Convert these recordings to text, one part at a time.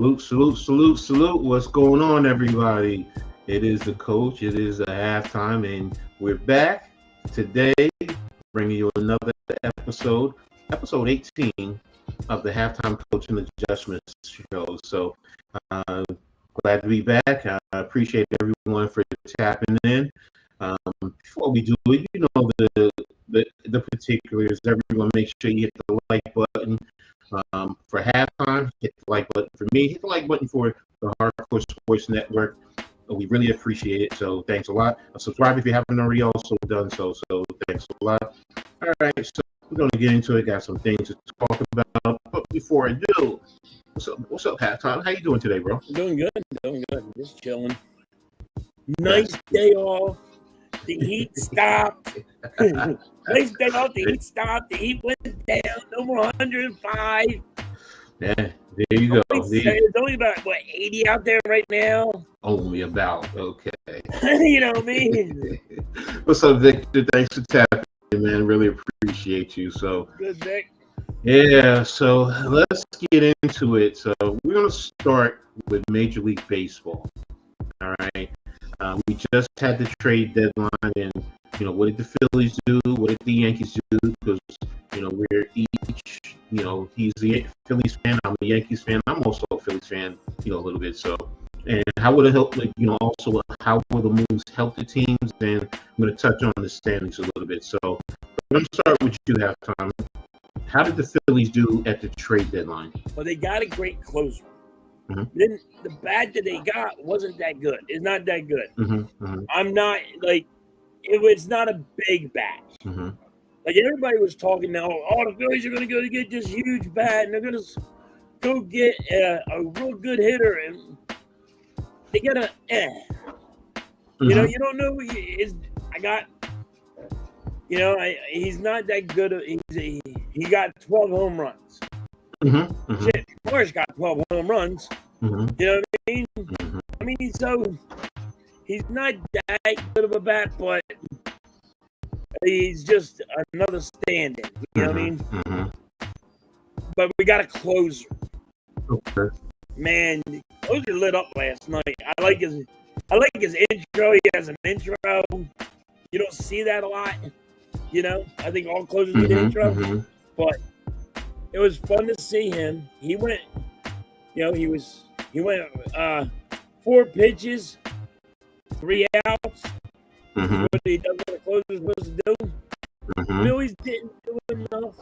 Salute, salute, salute, salute. What's going on, everybody? It is the coach. It is a halftime, and we're back today bringing you another episode 18 of the Halftime Coach and Adjustments show. So glad to be back. I appreciate everyone for tapping in. Before we do it, you know the particulars. Everyone, make sure you hit the like button. For halftime, hit the like button for me. Hit the like button for the Hardcore Sports Network. We really appreciate it. So thanks a lot. Subscribe if you haven't already also done so. So thanks a lot. All right, so we're going to get into it. Got some things to talk about. But before I do, what's up, halftime? How you doing today, bro? Doing good. Just chilling. Nice day off. The heat stopped. Nice day off. The heat stopped. The heat went down. Over 105. Yeah, there you go. It's only about, 80 out there right now? Only about. Okay. You know what I mean? What's up, Victor? Thanks for tapping in, man. Really appreciate you. So good, Vic. Yeah, so let's get into it. So we're going to start with Major League Baseball. All right. We just had the trade deadline, and what did the Phillies do? What did the Yankees do? Because we're each, he's a Phillies fan, I'm a Yankees fan, I'm also a Phillies fan, a little bit. So, and how would it help? Also how will the moves help the teams? And I'm going to touch on the standings a little bit. So I'm going to start with you, halftime. How did the Phillies do at the trade deadline? Well, they got a great closer. Mm-hmm. Then the bat that they got wasn't that good. It's not that good. Mm-hmm. Mm-hmm. I'm not it was not a big bat. Mm-hmm. Like everybody was talking now, the Phillies are going to go to get this huge bat, and they're going to go get a real good hitter, and they got a. Mm-hmm. You don't know who he is. He's not that good. He got 12 home runs. Mm-hmm. Mm-hmm. Shit, Marsh got 12 home runs. Mm-hmm. You know what I mean? Mm-hmm. I mean, so he's not that good of a bat, but he's just another stand-in. You know what I mean? Mm-hmm. But we got a closer. Okay. Man, the closer lit up last night. I like his intro. He has an intro. You don't see that a lot. I think all closers get an intro. Mm-hmm. But it was fun to see him. He went, he went 4 pitches, 3 outs. Mm-hmm. What he does what a closer is supposed to do. Mm-hmm. Phillies didn't do enough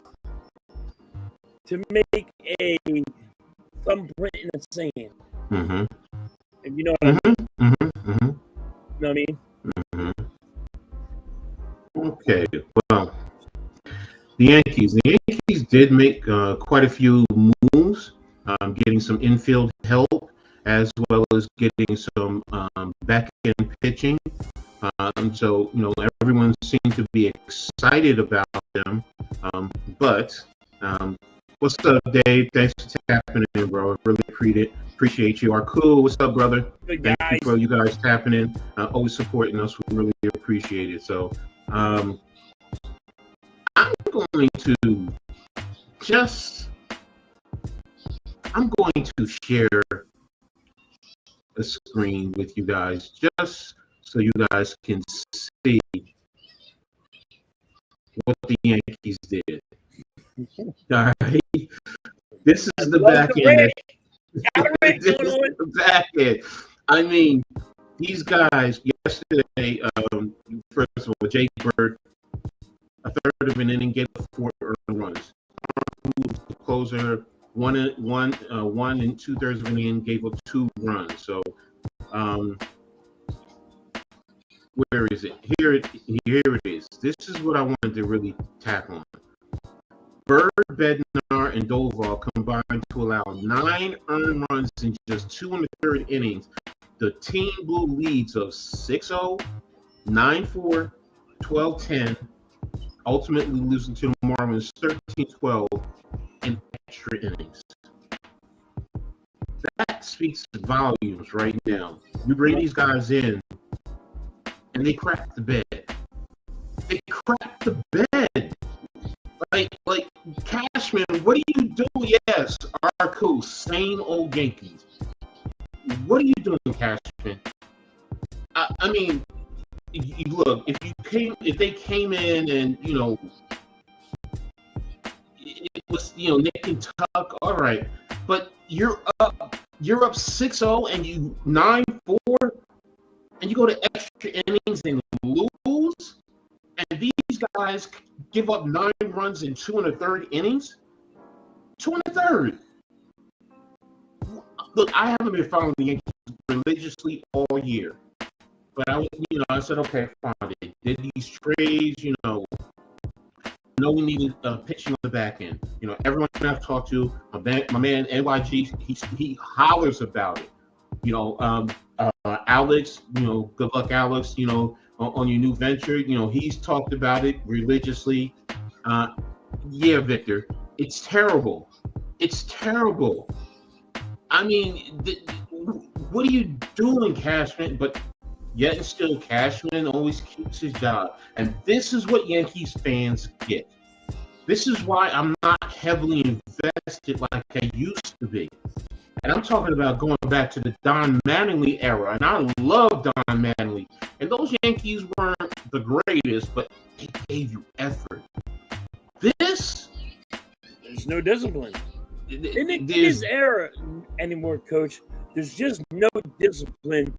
to make a thumbprint in the sand. Mm-hmm. If you know what I mean. Mm-hmm. Mm-hmm. You know what I mean? Mm-hmm. Okay, well, the Yankees did make quite a few moves, getting some infield help as well as getting some back-end pitching. So, everyone seemed to be excited about them. But what's up, Dave? Thanks for tapping in, bro. I really appreciate you. Cool. What's up, brother? Good Thank guys. you for you guys tapping in, always supporting us. We really appreciate it. So, I'm going to share a screen with you guys just so you guys can see what the Yankees did. All right. This is the back end. This is the back end. I mean, these guys yesterday, first of all, Jake Bird, a third of an inning, gave 4 earned runs. The closer, one and 2/3 of an inning, gave up 2 runs. So, where is it? Here it is. This is what I wanted to really tap on. Bird, Bednar, and Doval combined to allow 9 earned runs in just 2 1/3 innings. The team blew leads of 6-0, 9-4, 12-10, ultimately losing to the Marlins 13-12 in extra innings. That speaks volumes right now. You bring these guys in, and they crack the bed. They crack the bed. Like Cashman, what are you doing? Yes, cool. Same old Yankees. what are you doing, Cashman? I mean, look, if they came in and it was Nick and Tuck, all right, but you're up 6-0 and you 9-4, and you go to extra innings and lose, and these guys give up 9 runs in 2 1/3 innings. 2 1/3. Look, I haven't been following the Yankees religiously all year, but I said, okay, fine. They did these trades, know we needed pitching on the back end. Everyone I've talked to, my man NYG, he hollers about it. Alex, good luck, Alex. On your new venture, he's talked about it religiously. Yeah, Victor, it's terrible. It's terrible. I mean, what are you doing, Cashman? But yet and still, Cashman always keeps his job. And this is what Yankees fans get. This is why I'm not heavily invested like I used to be. And I'm talking about going back to the Don Mattingly era. And I love Don Mattingly. And those Yankees weren't the greatest, but they gave you effort. There's no discipline. In this era anymore, Coach, there's just no discipline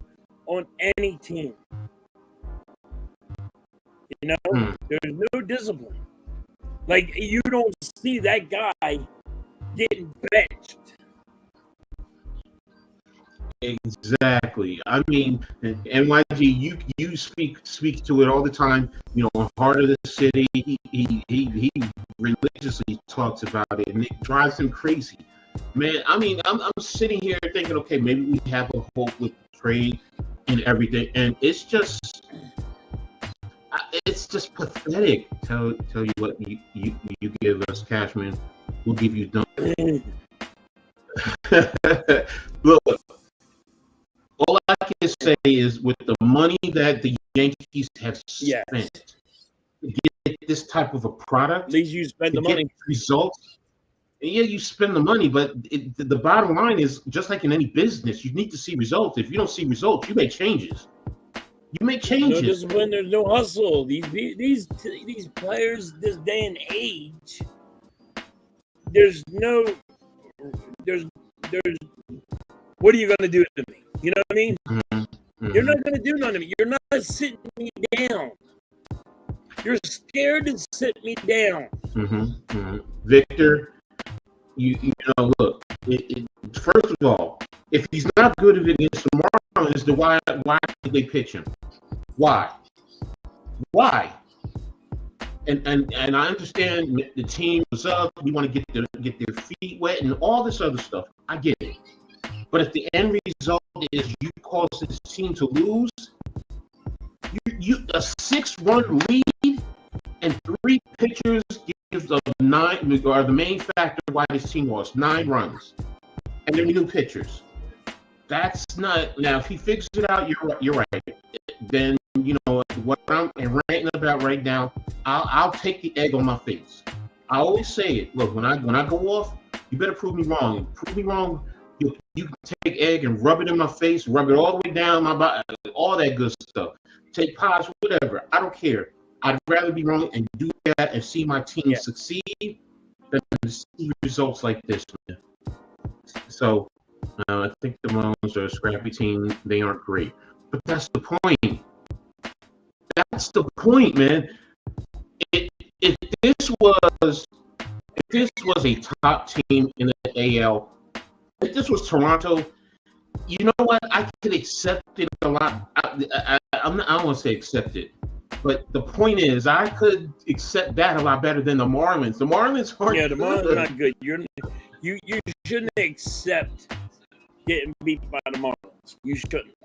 on any team. There's no discipline. Like, you don't see that guy getting benched. Exactly. I mean, NYG, you speak to it all the time. Heart of the city. He religiously talks about it, and it drives him crazy. Man, I mean, I'm sitting here thinking, okay, maybe we have a hope with trade and everything, and it's just pathetic. Tell you what you give us, Cashman. We'll give you done. Look. All I can say is, with the money that the Yankees have spent to get this type of a product, at least you spend the money. Results. Yeah, you spend the money, but the bottom line is, just like in any business, you need to see results. If you don't see results, you make changes. No discipline. There's no hustle. These players, this day and age, there's what are you going to do to me? You know what I mean? Mm-hmm. You're not going to do nothing to me. You're not sitting me down. You're scared to sit me down. Victor, look, first of all, if he's not good at it against the Marlins, then why did they pitch him? Why? And I understand the team was up. You want to get their feet wet and all this other stuff. I get it. But if the end result is you cause this team to lose, you a 6-run lead and 3 pitchers gives the 9 are the main factor why this team lost. 9 runs, and they're new pitchers. That's not. Now, if he figures it out, you're right. Then what I'm ranting about right now. I'll take the egg on my face. I always say it. Look, when I go off, you better prove me wrong. Prove me wrong. You can take egg and rub it in my face, rub it all the way down my body, all that good stuff. Take pies, whatever. I don't care. I'd rather be wrong and do that and see my team succeed than to see results like this, man. So I think the Marlins are a scrappy team. They aren't great. But that's the point. That's the point, man. If this was a top team in the AL, if this was Toronto, you know what? I could accept it a lot. I don't want to say accept it, but the point is, I could accept that a lot better than the Marlins. The Marlins aren't. Yeah, the Marlins are not good. You shouldn't accept getting beat by the Marlins. You shouldn't.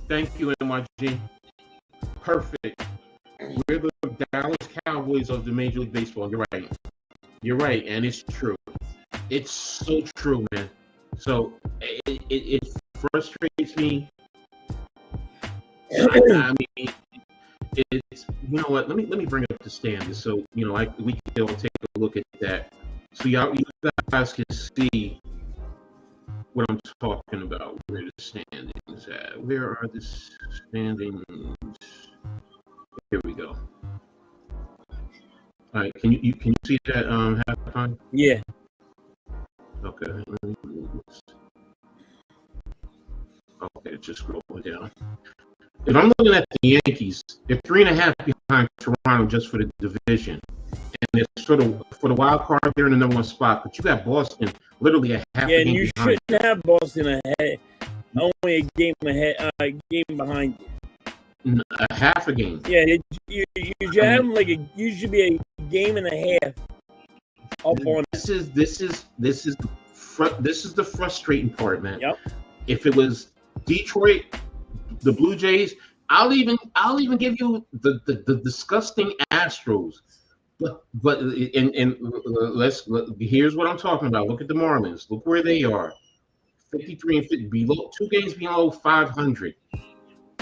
Thank you, NYG. Perfect. We're the Dallas Cowboys of the Major League Baseball. You're right, and it's true. It's so true, man. So it frustrates me. I mean, it's what? Let me bring up the standings so we can all take a look at that. So you guys can see what I'm talking about. Where the standings at? Where are the standings? Here we go. All right, can you see that halftime? Yeah. Okay, let me move this. Okay, just scrolling down. If I'm looking at the Yankees, they're 3.5 behind Toronto just for the division, and it's for the wild card. They're in the number 1 spot, but you got Boston literally a half a Yeah, and game you behind. shouldn't have Boston ahead. Only a game ahead, game behind you. A half a game. Yeah, you should have them you should be a game and a half up on. This is the frustrating part, man. Yep. If it was Detroit, the Blue Jays, I'll even give you the disgusting Astros. But here's what I'm talking about. Look at the Marlins. Look where they are. 53 and 50, below 2 games below 500.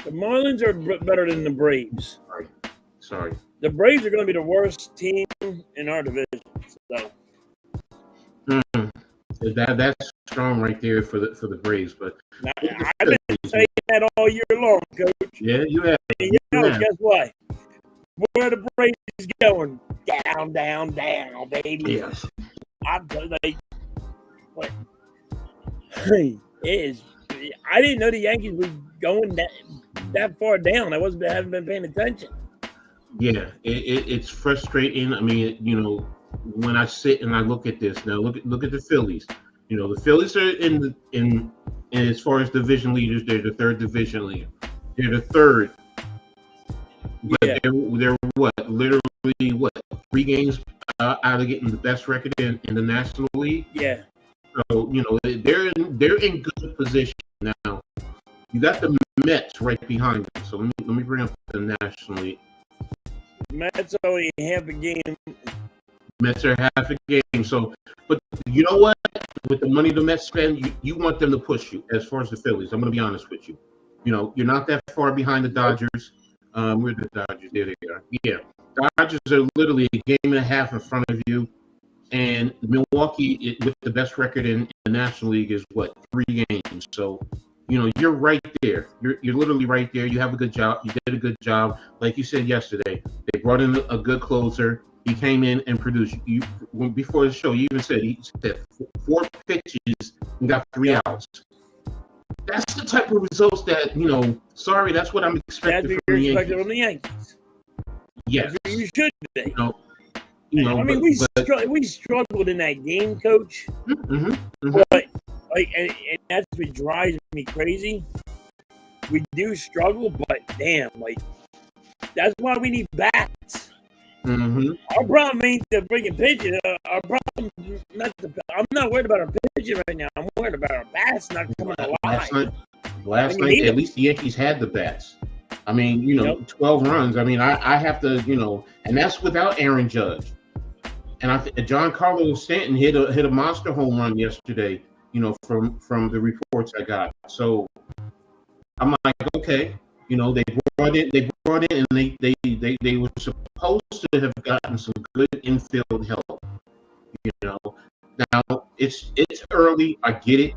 The Marlins are better than the Braves. Sorry. The Braves are going to be the worst team in our division. So. That's strong right there for the Braves. But I've been saying that all year long, Coach. Yeah, you have. Guess what? Where the Braves going? Down, baby. Yes. I'm like, what? Hey, it is. I didn't know the Yankees were going that far down. I haven't been paying attention. Yeah, it's frustrating. I mean, when I sit and I look at this now, look at the Phillies. The Phillies are in as far as division leaders, they're the 3rd division leader. They're the 3rd. But yeah. they're literally 3 games out of getting the best record in the National League. Yeah. So they're in good position now. You got the Mets right behind them. So let me bring up the National League. Mets only half a game. Mets are half a game. So, but you know what? With the money the Mets spend, you want them to push you. As far as the Phillies, I'm going to be honest with you. You're not that far behind the Dodgers. Where the Dodgers? There they are. Yeah, Dodgers are literally a game and a half in front of you, and Milwaukee, with the best record in the National League, is 3 games. So, you're right there. You're literally right there. You have a good job. You did a good job, like you said yesterday. They brought in a good closer. He came in and produced. Before the show, you even said he said 4 pitches and got 3 outs. That's the type of results that Sorry, that's what I'm expecting from the Yankees. From the Yankees. Yes, you should be. I mean, we struggled in that game, Coach. Mm-hmm. But and that's what drives me crazy. We do struggle, but damn, that's why we need bats. Mm-hmm. Our problem ain't the freaking pitching. Our problem, I'm not worried about our pitching right now. I'm worried about our bats not coming alive. Last night, at least the Yankees had the bats. I mean, 12 runs. I mean, I have to, and that's without Aaron Judge. And Giancarlo Stanton hit a monster home run yesterday. From the reports I got. So I'm like, okay, they brought in, and they were supposed to have gotten some good infield help. Now it's early, I get it,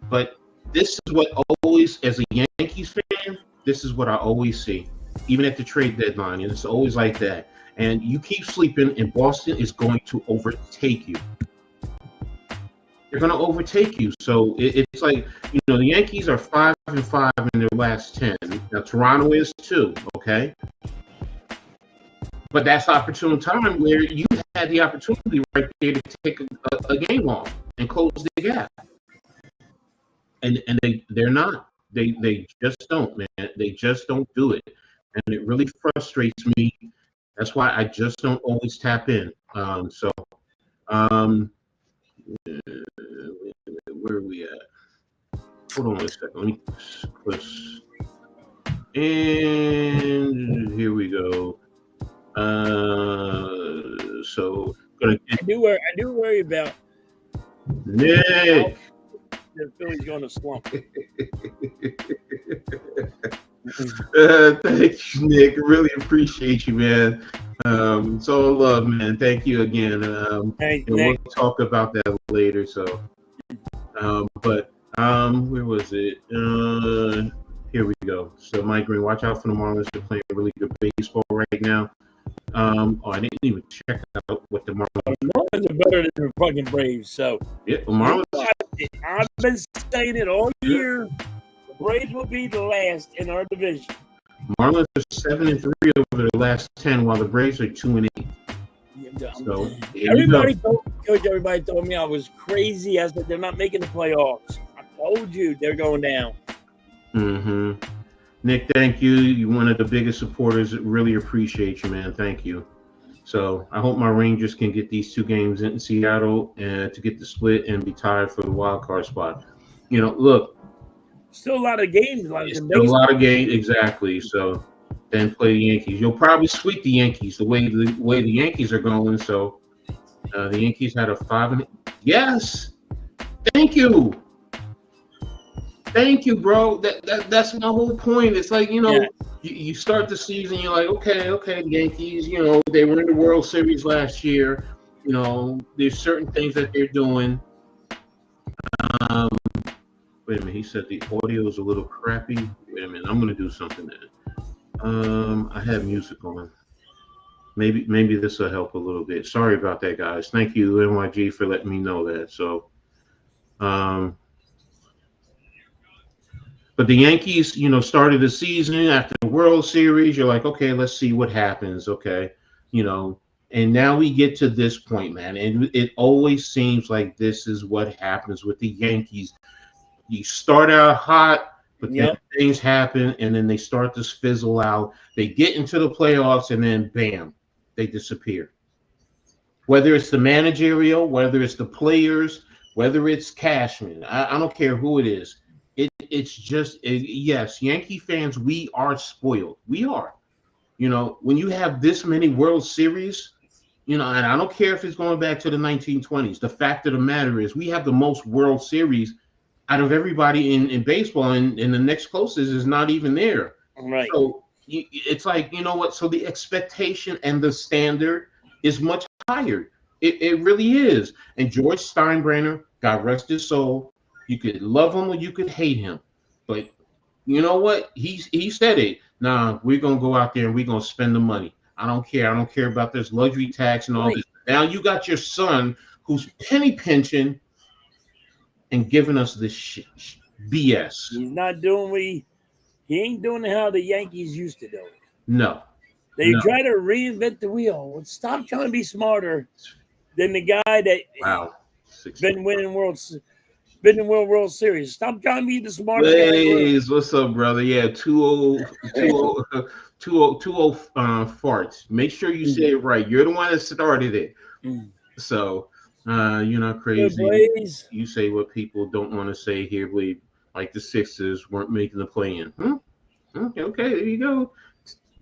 but this is what always, as a Yankees fan, this is what I always see, even at the trade deadline, and it's always like that. And you keep sleeping, and Boston is going to overtake you. They're going to overtake you. So it's like, the Yankees are 5-5 in their last 10. Now Toronto is too. Okay. But that's opportune time where you had the opportunity right there to take a game off and close the gap. And they're not. They just don't, man. They just don't do it. And it really frustrates me. That's why I just don't always tap in. Where are we at? Hold on a second. Let me push. And here we go. So I do worry about Nick. The Phillies going to slump. Thank you, Nick. Really appreciate you, man. It's all love, man. Thank you again. Hey, we'll talk about that later. So, but Where was it? Here we go. So Mike Green, watch out for the Marlins. They're playing really good baseball right now. I didn't even check out what the Marlins. The Marlins are better than the fucking Braves. So Yeah, the Marlins. I've been saying it all year. The Braves will be the last in our division. Marlins are 7-3 over the last 10, while the Braves are 2-8. So everybody told me I was crazy. I said they're not making the playoffs. I told you they're going down. Mm-hmm. Nick, thank you. You're one of the biggest supporters. Really appreciate you, man. Thank you. So I hope my Rangers can get these 2 games in Seattle and to get the split and be tied for the wild card spot. Look. Still a lot of games. Still a lot of games, exactly. So then play the Yankees. You'll probably sweep the Yankees the way the Yankees are going. So the Yankees had a 5. Yes. Thank you. Thank you, bro. That's my whole point. It's like, you start the season, you're like, okay, the Yankees, they were in the World Series last year. There's certain things that they're doing. Wait a minute, he said the audio is a little crappy. Wait a minute, I'm gonna do something there. I have music on. Maybe this will help a little bit. Sorry about that, guys. Thank you, NYG, for letting me know that. So, but the Yankees, started the season after the World Series. You're like, okay, let's see what happens. Okay, and now we get to this point, man. And it always seems like this is what happens with the Yankees. You start out hot, but then things happen, and then they start to fizzle out. They get into the playoffs, and then bam, they disappear. Whether it's the managerial, whether it's the players, whether it's Cashman, I don't care who it is. It's just, yes, Yankee fans, we are spoiled. We are. When you have this many World Series, and I don't care if it's going back to the 1920s. The fact of the matter is we have the most World Series out of everybody in baseball, and the next closest is not even there. Right. So it's like, what? So the expectation and the standard is much higher. It really is. And George Steinbrenner, God rest his soul, you could love him or you could hate him. But you know what? He said it. Nah, we're going to go out there and we're going to spend the money. I don't care. I don't care about this luxury tax and all this. Now you got your son who's penny pinching and giving us this BS. He's not doing he ain't doing how the Yankees used to do it. No. They try to reinvent the wheel. Stop trying to be smarter than the guy that been winning World Series. Stop trying to be the smartest guy. What's up, brother? Yeah, 20 farts. Make sure you say it right. You're the one that started it. So you're not crazy. You say what people don't want to say here. Believe like the Sixers weren't making the play-in. Okay, there you go.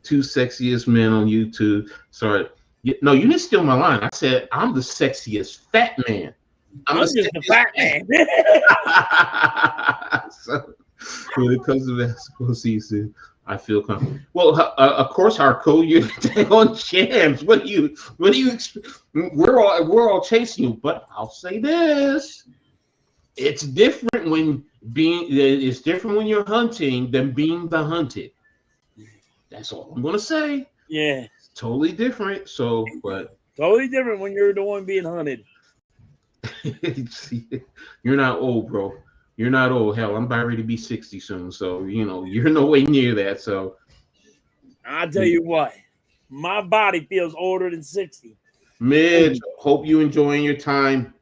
2 sexiest men on YouTube. Sorry. No, you didn't steal my line. I said I'm the sexiest fat man. I'm just a fat man. So when it comes to basketball season, I feel comfortable. Well, of course, Harco, you're on champs. What do you? We're all chasing you, but I'll say this: it's different when you're hunting than being the hunted. That's all I'm gonna say. Yeah, it's totally different. So, but totally different when you're the one being hunted. You're not old, bro. You're not old. Hell, I'm about ready to be 60 soon. So, you're no way near that. So, I'll tell you what, my body feels older than 60. Mitch, hope you enjoying your time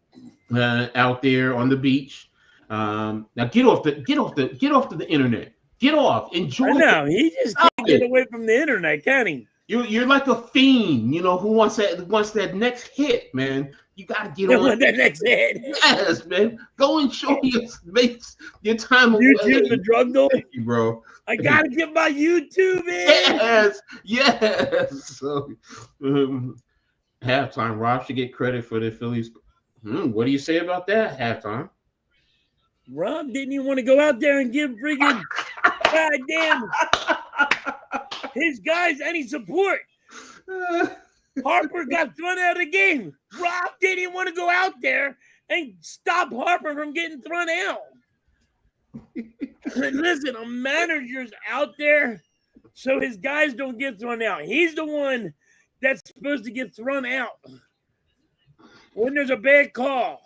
out there on the beach. Now get off the internet. Get off. Enjoy. I know. He just can't get away from the internet, can he? You're like a fiend, who wants that next hit, man. You gotta get on that next hit. Yes, man. Go and show your time away. YouTube's a drug dealer, bro. I gotta get my YouTube in. Yes. So, halftime. Rob should get credit for the Phillies. What do you say about that? Halftime. Rob didn't even want to go out there and give friggin' goddamn his guys any support. Harper got thrown out of the game. Rob didn't even want to go out there and stop Harper from getting thrown out. Listen, a manager's out there so his guys don't get thrown out. He's the one that's supposed to get thrown out when there's a bad call.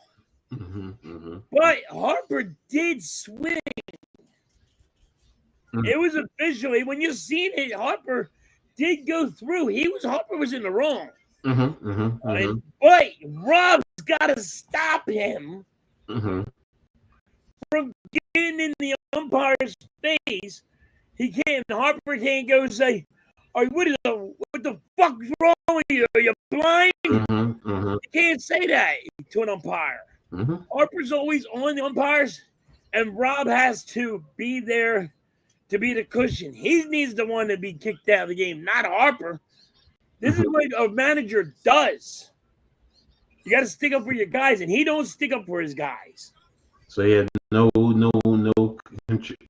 But Harper did swing. It was officially, when you seen it, Harper did go through. Harper was in the wrong. But Rob's got to stop him from getting in the umpire's face. He can't. Harper can't go say, "Oh, what the fuck's wrong with you? Are you blind?" You can't say that to an umpire. Harper's always on the umpires, and Rob has to be there to be the cushion. He needs the one to be kicked out of the game, not Harper. This is what a manager does. You got to stick up for your guys, and he don't stick up for his guys. So he had no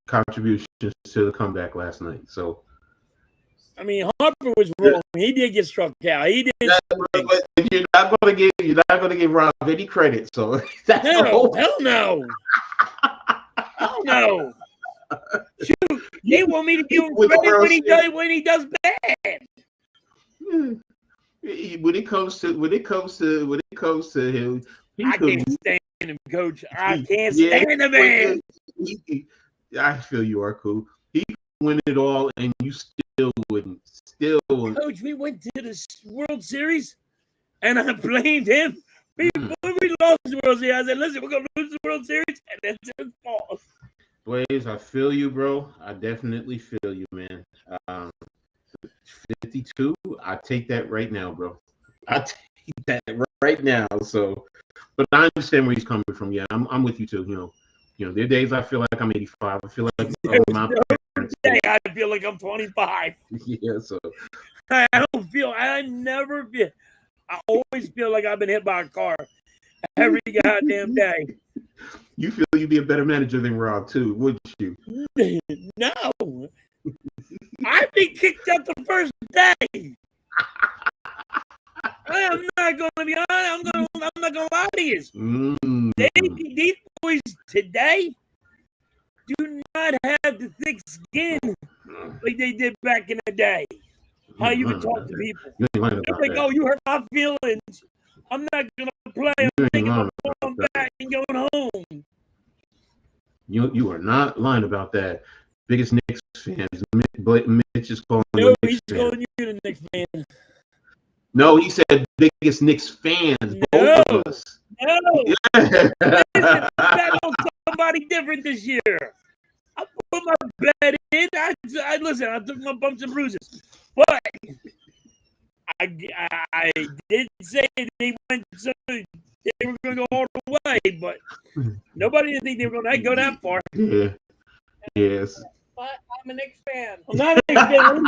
contributions to the comeback last night. So, I mean, Harper was wrong. He did get struck out. He did. But you're not going to give Rob any credit. So that's hell no. Hell no. Shoot, they want me to give him credit when he does bad. When it comes to him, I can't stand him, Coach. I can't stand the man. I feel you are cool. He win it all, and you still wouldn't. Coach, we went to the World Series, and I blamed him. We lost the World Series. I said, "Listen, we're gonna lose the World Series," and that's his fault. Blaze, I feel you, bro. I definitely feel you, man. 52, I take that right now, bro. I take that right now. So, but I understand where he's coming from. Yeah, I'm with you too. You know, there are days I feel like I'm 85. I feel like my parents. I feel like I'm 25. Yeah, so I always feel like I've been hit by a car every goddamn day. You feel you'd be a better manager than Rob too, wouldn't you? No. I'd be kicked out the first day. I'm not gonna be honest. I'm not gonna lie to you. These boys today do not have the thick skin like they did back in the day. How you would talk to people. They're like, "Oh, you hurt my feelings. I'm not gonna play. I'm thinking about going back and going home." You are not lying about that. Biggest Knicks fans. Mitch is calling you. No, he's calling you the Knicks fan. No, he said biggest Knicks fans. Both of us. No. Listen, I bet on somebody different this year. I put my bet in. I took my bumps and bruises. But I did say they were going to go all the way, but nobody didn't think they were going to go that far. Yeah. Yes. But I'm a Knicks fan. I'm not a Knicks fan.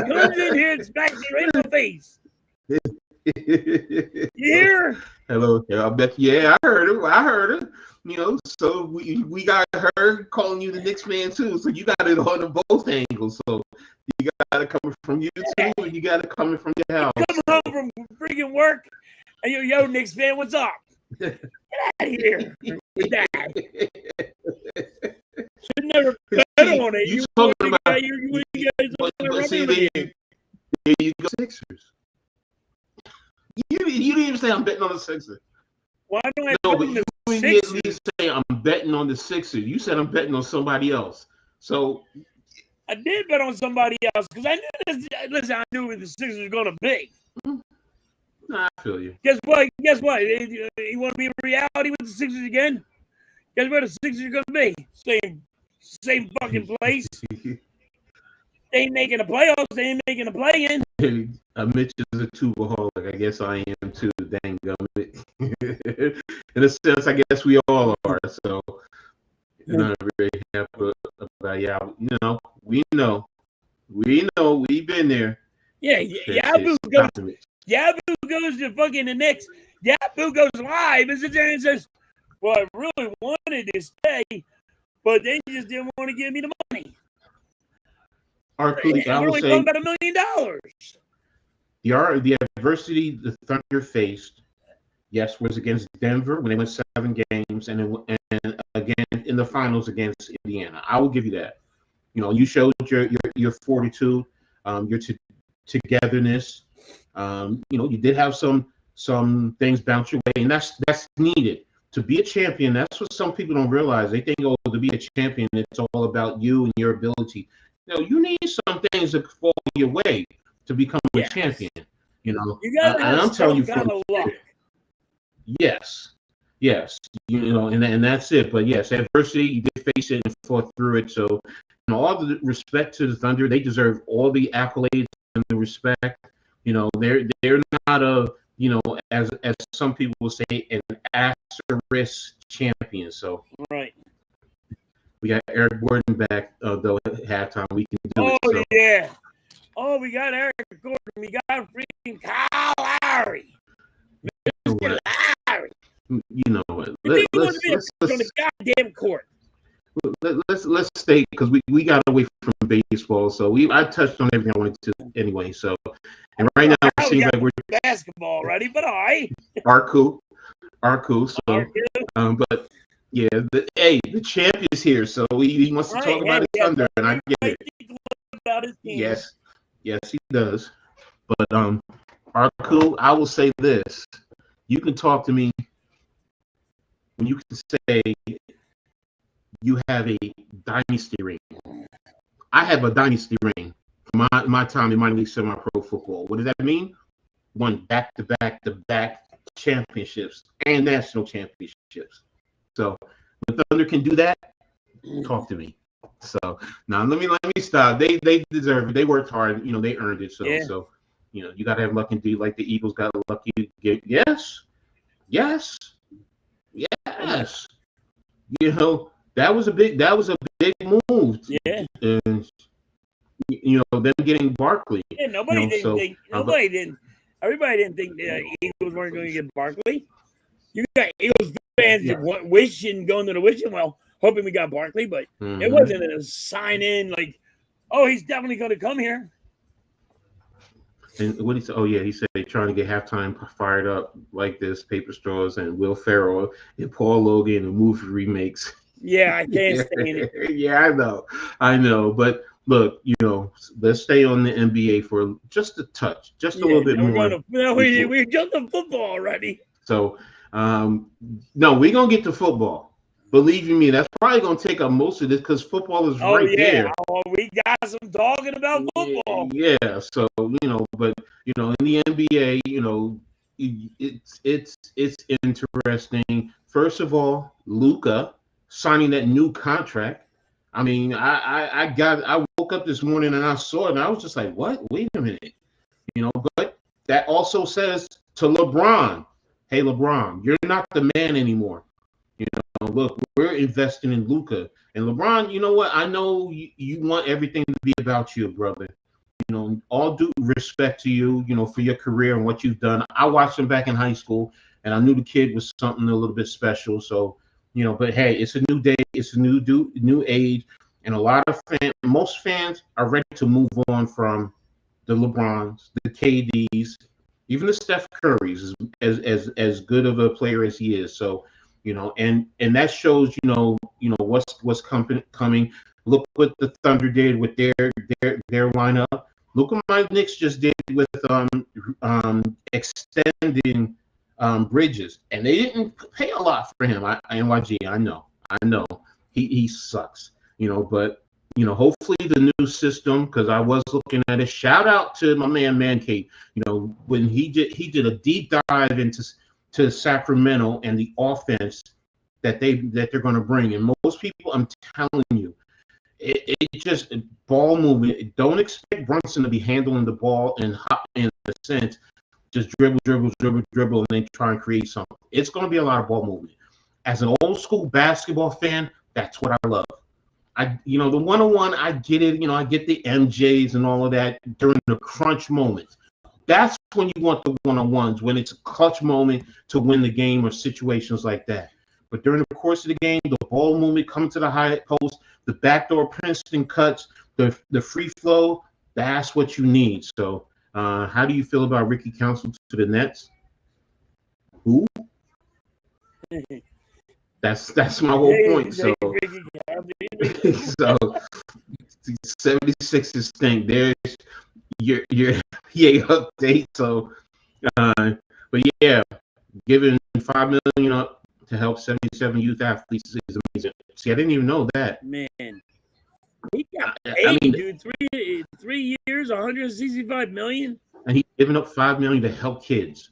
Comes in here and smacks me right in the face. You hear? Hello. I bet. Yeah, I heard him. You know, so we got her calling you the Knicks fan too. So you got it on both angles. So you got it coming from you too, and you got it coming from your house. Come home from freaking work, and yo, Knicks fan, what's up? Get out of here with that. Should never bet on it. You talking about you guys there you go, Sixers. You didn't even say I'm betting on the Sixers. Why do I No, but you didn't at least say I'm betting on the Sixers. You said I'm betting on somebody else. So I did bet on somebody else because I knew this. Listen, I knew what the Sixers were going to be. Nah, I feel you. Guess what? You want to be in reality with the Sixers again? Guess where the Sixers are going to be? Same fucking place. They ain't making the playoffs. They ain't making the play-in. Mitch is a tubaholic. I guess I am too. Dang gummit. In a sense, I guess we all are. So, not really happy about y'all. You know, we know, we've been there. Yeah, Yabu goes to fucking the Knicks. Yabu goes live and sits there and says, "Well, I really wanted to stay, but they just didn't want to give me the money." I would say talking about $1 million. The adversity the Thunder faced Yes, was against Denver when they went 7 games, and again in the finals against Indiana. I will give you that. You showed your fortitude, your togetherness. You did have some things bounce your way, and that's needed to be a champion. That's what some people don't realize. They think, oh, to be a champion, it's all about you and your ability. You need some things to fall your way to become a champion. You gotta have and I'm telling you kind of luck. Yes, and that's it. But yes, adversity, you did face it and fought through it. So, all the respect to the Thunder. They deserve all the accolades and the respect. They're not as some people will say, an asterisk champion. So right. We got Eric Gordon back though at halftime. We can do it. So. Yeah. Oh, we got Eric Gordon. We got freaking Kyle Lowry. Mr. Lowry. You know what? Let's on the goddamn court. Let's stay, because we got away from baseball, so I touched on everything I wanted to anyway. So, and right now it seems like we're basketball ready, but all right. Are cool. So, but yeah, the champ is here, so he wants to talk about his Thunder, and I get it. About his team. Yes, he does. But are cool. I will say this: you can talk to me when you can say you have a dynasty ring. I have a dynasty ring from my time in minor league semi-pro football. What does that mean? Won back-to-back championships and national championships. So when Thunder can do that, talk to me. So now let me stop. They deserve it. They worked hard. They earned it. So you gotta have luck indeed. Like the Eagles got lucky. Yes. That was a big move. Yeah. And them getting Barkley. Yeah, nobody didn't. Everybody didn't think the Eagles weren't going to get Barkley. You got Eagles fans wishing, going to the wishing well, hoping we got Barkley, but it wasn't a sign in like, oh, he's definitely going to come here. And what he said? Oh yeah, he said they're trying to get halftime fired up like this. Paper Straws and Will Ferrell and Paul Logan and movie remakes. Yeah, I can't stand it. Yeah, I know. But look, let's stay on the NBA for just a touch, just a little bit more. We're jumped on football already. So, no, we're gonna get to football. Believe you me, that's probably gonna take up most of this because football is there. Oh, we got some talking about football. Yeah. So but in the NBA, it's interesting. First of all, Luka signing that new contract. I mean, I woke up this morning and I saw it and I was just like, what? Wait a minute. But that also says to LeBron, hey, LeBron, you're not the man anymore. Look, we're investing in Luka. And LeBron, you know what? I know you want everything to be about you, brother. All due respect to you, for your career and what you've done. I watched him back in high school and I knew the kid was something a little bit special. So, but hey, it's a new day, it's a new age, and a lot of most fans are ready to move on from the LeBrons, the KDs, even the Steph Currys, as good of a player as he is. So, and that shows, what's coming. Look what the Thunder did with their lineup. Look what my Knicks just did with extending Bridges, and they didn't pay a lot for him. NYG, I know he sucks, but hopefully the new system, because I was looking at it. Shout out to my man Mancade, when he did a deep dive into Sacramento and the offense that they're going to bring, and most people, I'm telling you, it just ball movement. Don't expect Brunson to be handling the ball in a sense. Just dribble, and then try and create something. It's going to be a lot of ball movement. As an old school basketball fan, that's what I love. The one-on-one, I get it. I get the MJs and all of that during the crunch moments. That's when you want the one-on-ones, when it's a clutch moment to win the game or situations like that. But during the course of the game, the ball movement, coming to the high post, the backdoor Princeton cuts, the free flow, that's what you need. So, how do you feel about Ricky Council to the Nets? Who? That's my whole point. So, so 76ers stink. There's your EA update. So, but yeah, giving $5 million up to help 77 youth athletes is amazing. See, I didn't even know that. Man, he got paid, dude. 3 years, 165 million, and he's giving up $5 million to help kids.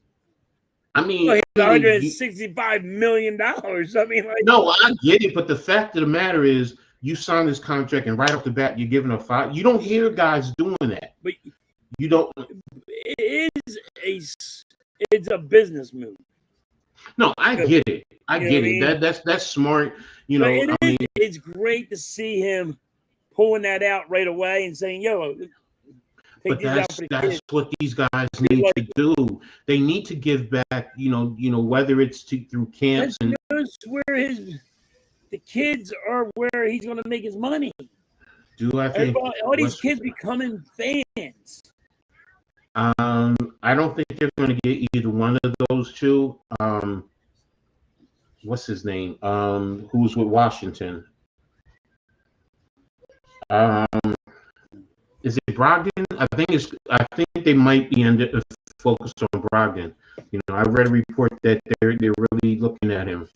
I mean, well, $165 million. I mean, like, no, I get it, but the fact of the matter is, you sign this contract, and right off the bat, you're giving a $5. You don't hear guys doing that. But you don't. It's a business move. No, I get it. I get it. That's smart. You know, it's great to see him pulling that out right away and saying, "Yo." But that's what these guys need to do. They need to give back. You know, whether it's through camps and that's where the kids are, where he's going to make his money. Do I think all these kids becoming fans? I don't think they're going to get either one of those two. What's his name? Who's with Washington? Is it Brogdon? I think they might be focused on Brogdon. You know, I read a report that they're really looking at him.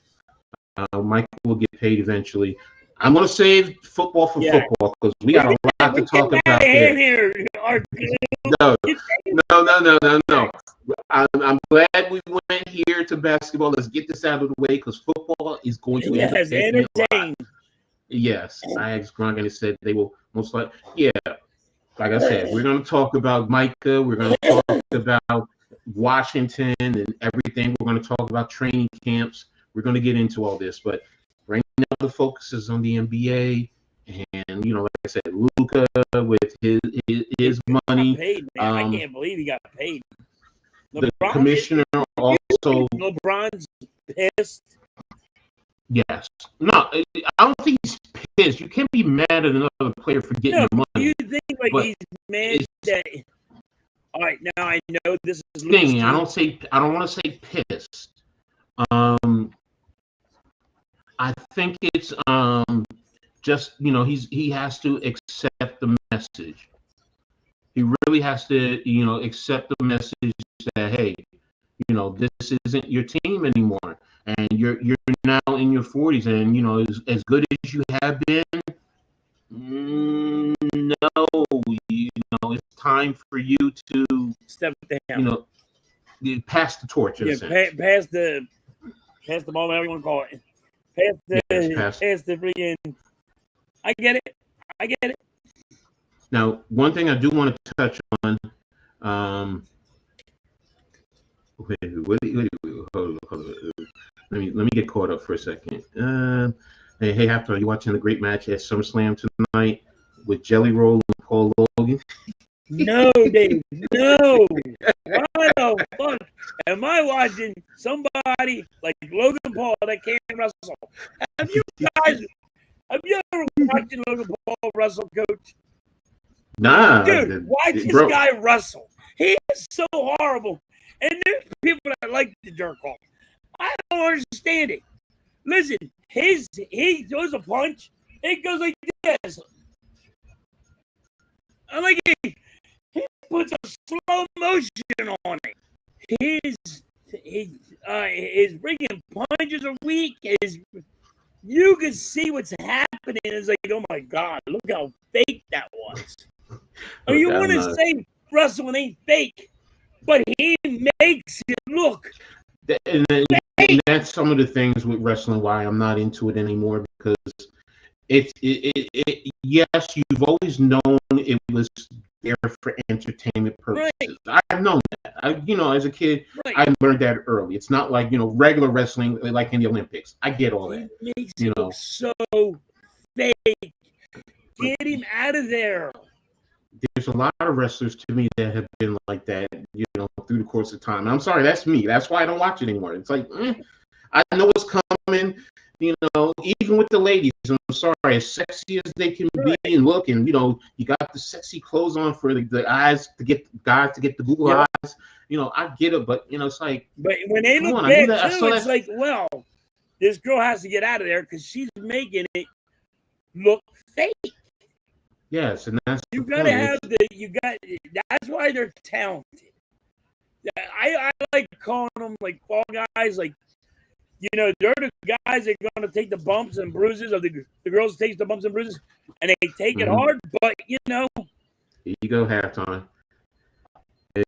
Mike will get paid eventually. I'm going to save football for football because we got a lot to talk about here. No. I'm glad we went here to basketball. Let's get this out of the way because football is going to entertain. Yes, I asked Gronk and he said they will most likely. Yeah, like I said, we're going to talk about Micah. We're going to talk about Washington and everything. We're going to talk about training camps. We're going to get into all this, but right now the focus is on the NBA. And like I said, Luka with his money. Paid, man. I can't believe he got paid. The commissioner also. LeBron's pissed. Yes. No, I don't think he's pissed. You can't be mad at another player for getting the money. You think he's mad that? All right, now I know this is. Thing. I don't want to say pissed. I think it's just he has to accept the message. He really has to accept the message that hey, this isn't your team anymore, and you're now in your 40s, and as good as you have been, no, it's time for you to step down. Pass the torch. Pass the ball, whatever you want to call it. Pass the freaking. I get it. Now, one thing I do want to touch on. Hold on. Let me get caught up for a second. Hey, Halftime, are you watching the great match at SummerSlam tonight with Jelly Roll and Paul Logan? No, Dave. No. Why the fuck am I watching somebody like Logan Paul that can't wrestle? Have you ever watched Logan Paul wrestle, Coach? Nah. Dude, watch this guy wrestle. He is so horrible. And there's people that like to jerk off. I don't understand it. Listen, he throws a punch, it goes like this. I'm like, he puts a slow motion on it. His freaking punches are weak. You can see what's happening. It's like, oh my God, look how fake that was. You want to say wrestling ain't fake, but he makes it look. And that's some of the things with wrestling why I'm not into it anymore, because yes, you've always known it was there for entertainment purposes. Right. I've known that. As a kid, I learned that early. It's not like regular wrestling like in the Olympics. I get all that. It makes it look so fake. Get him out of there. There's a lot of wrestlers to me that have been like that, through the course of time. And I'm sorry, that's me. That's why I don't watch it anymore. It's like, I know what's coming, even with the ladies. I'm sorry, as sexy as they can be and look, and you got the sexy clothes on for the eyes to get guys to get the Google eyes, I get it, but it's like, But when they come look on, I knew bad that. I too, saw it's that. like, well, this girl has to get out of there because she's making it look fake. Yes, and that's You the gotta point. have that's why they're talented. I like calling them like fall guys, like, they're the guys that are gonna take the bumps and bruises, of the girls take the bumps and bruises, and they take it hard, but Here you go, halftime.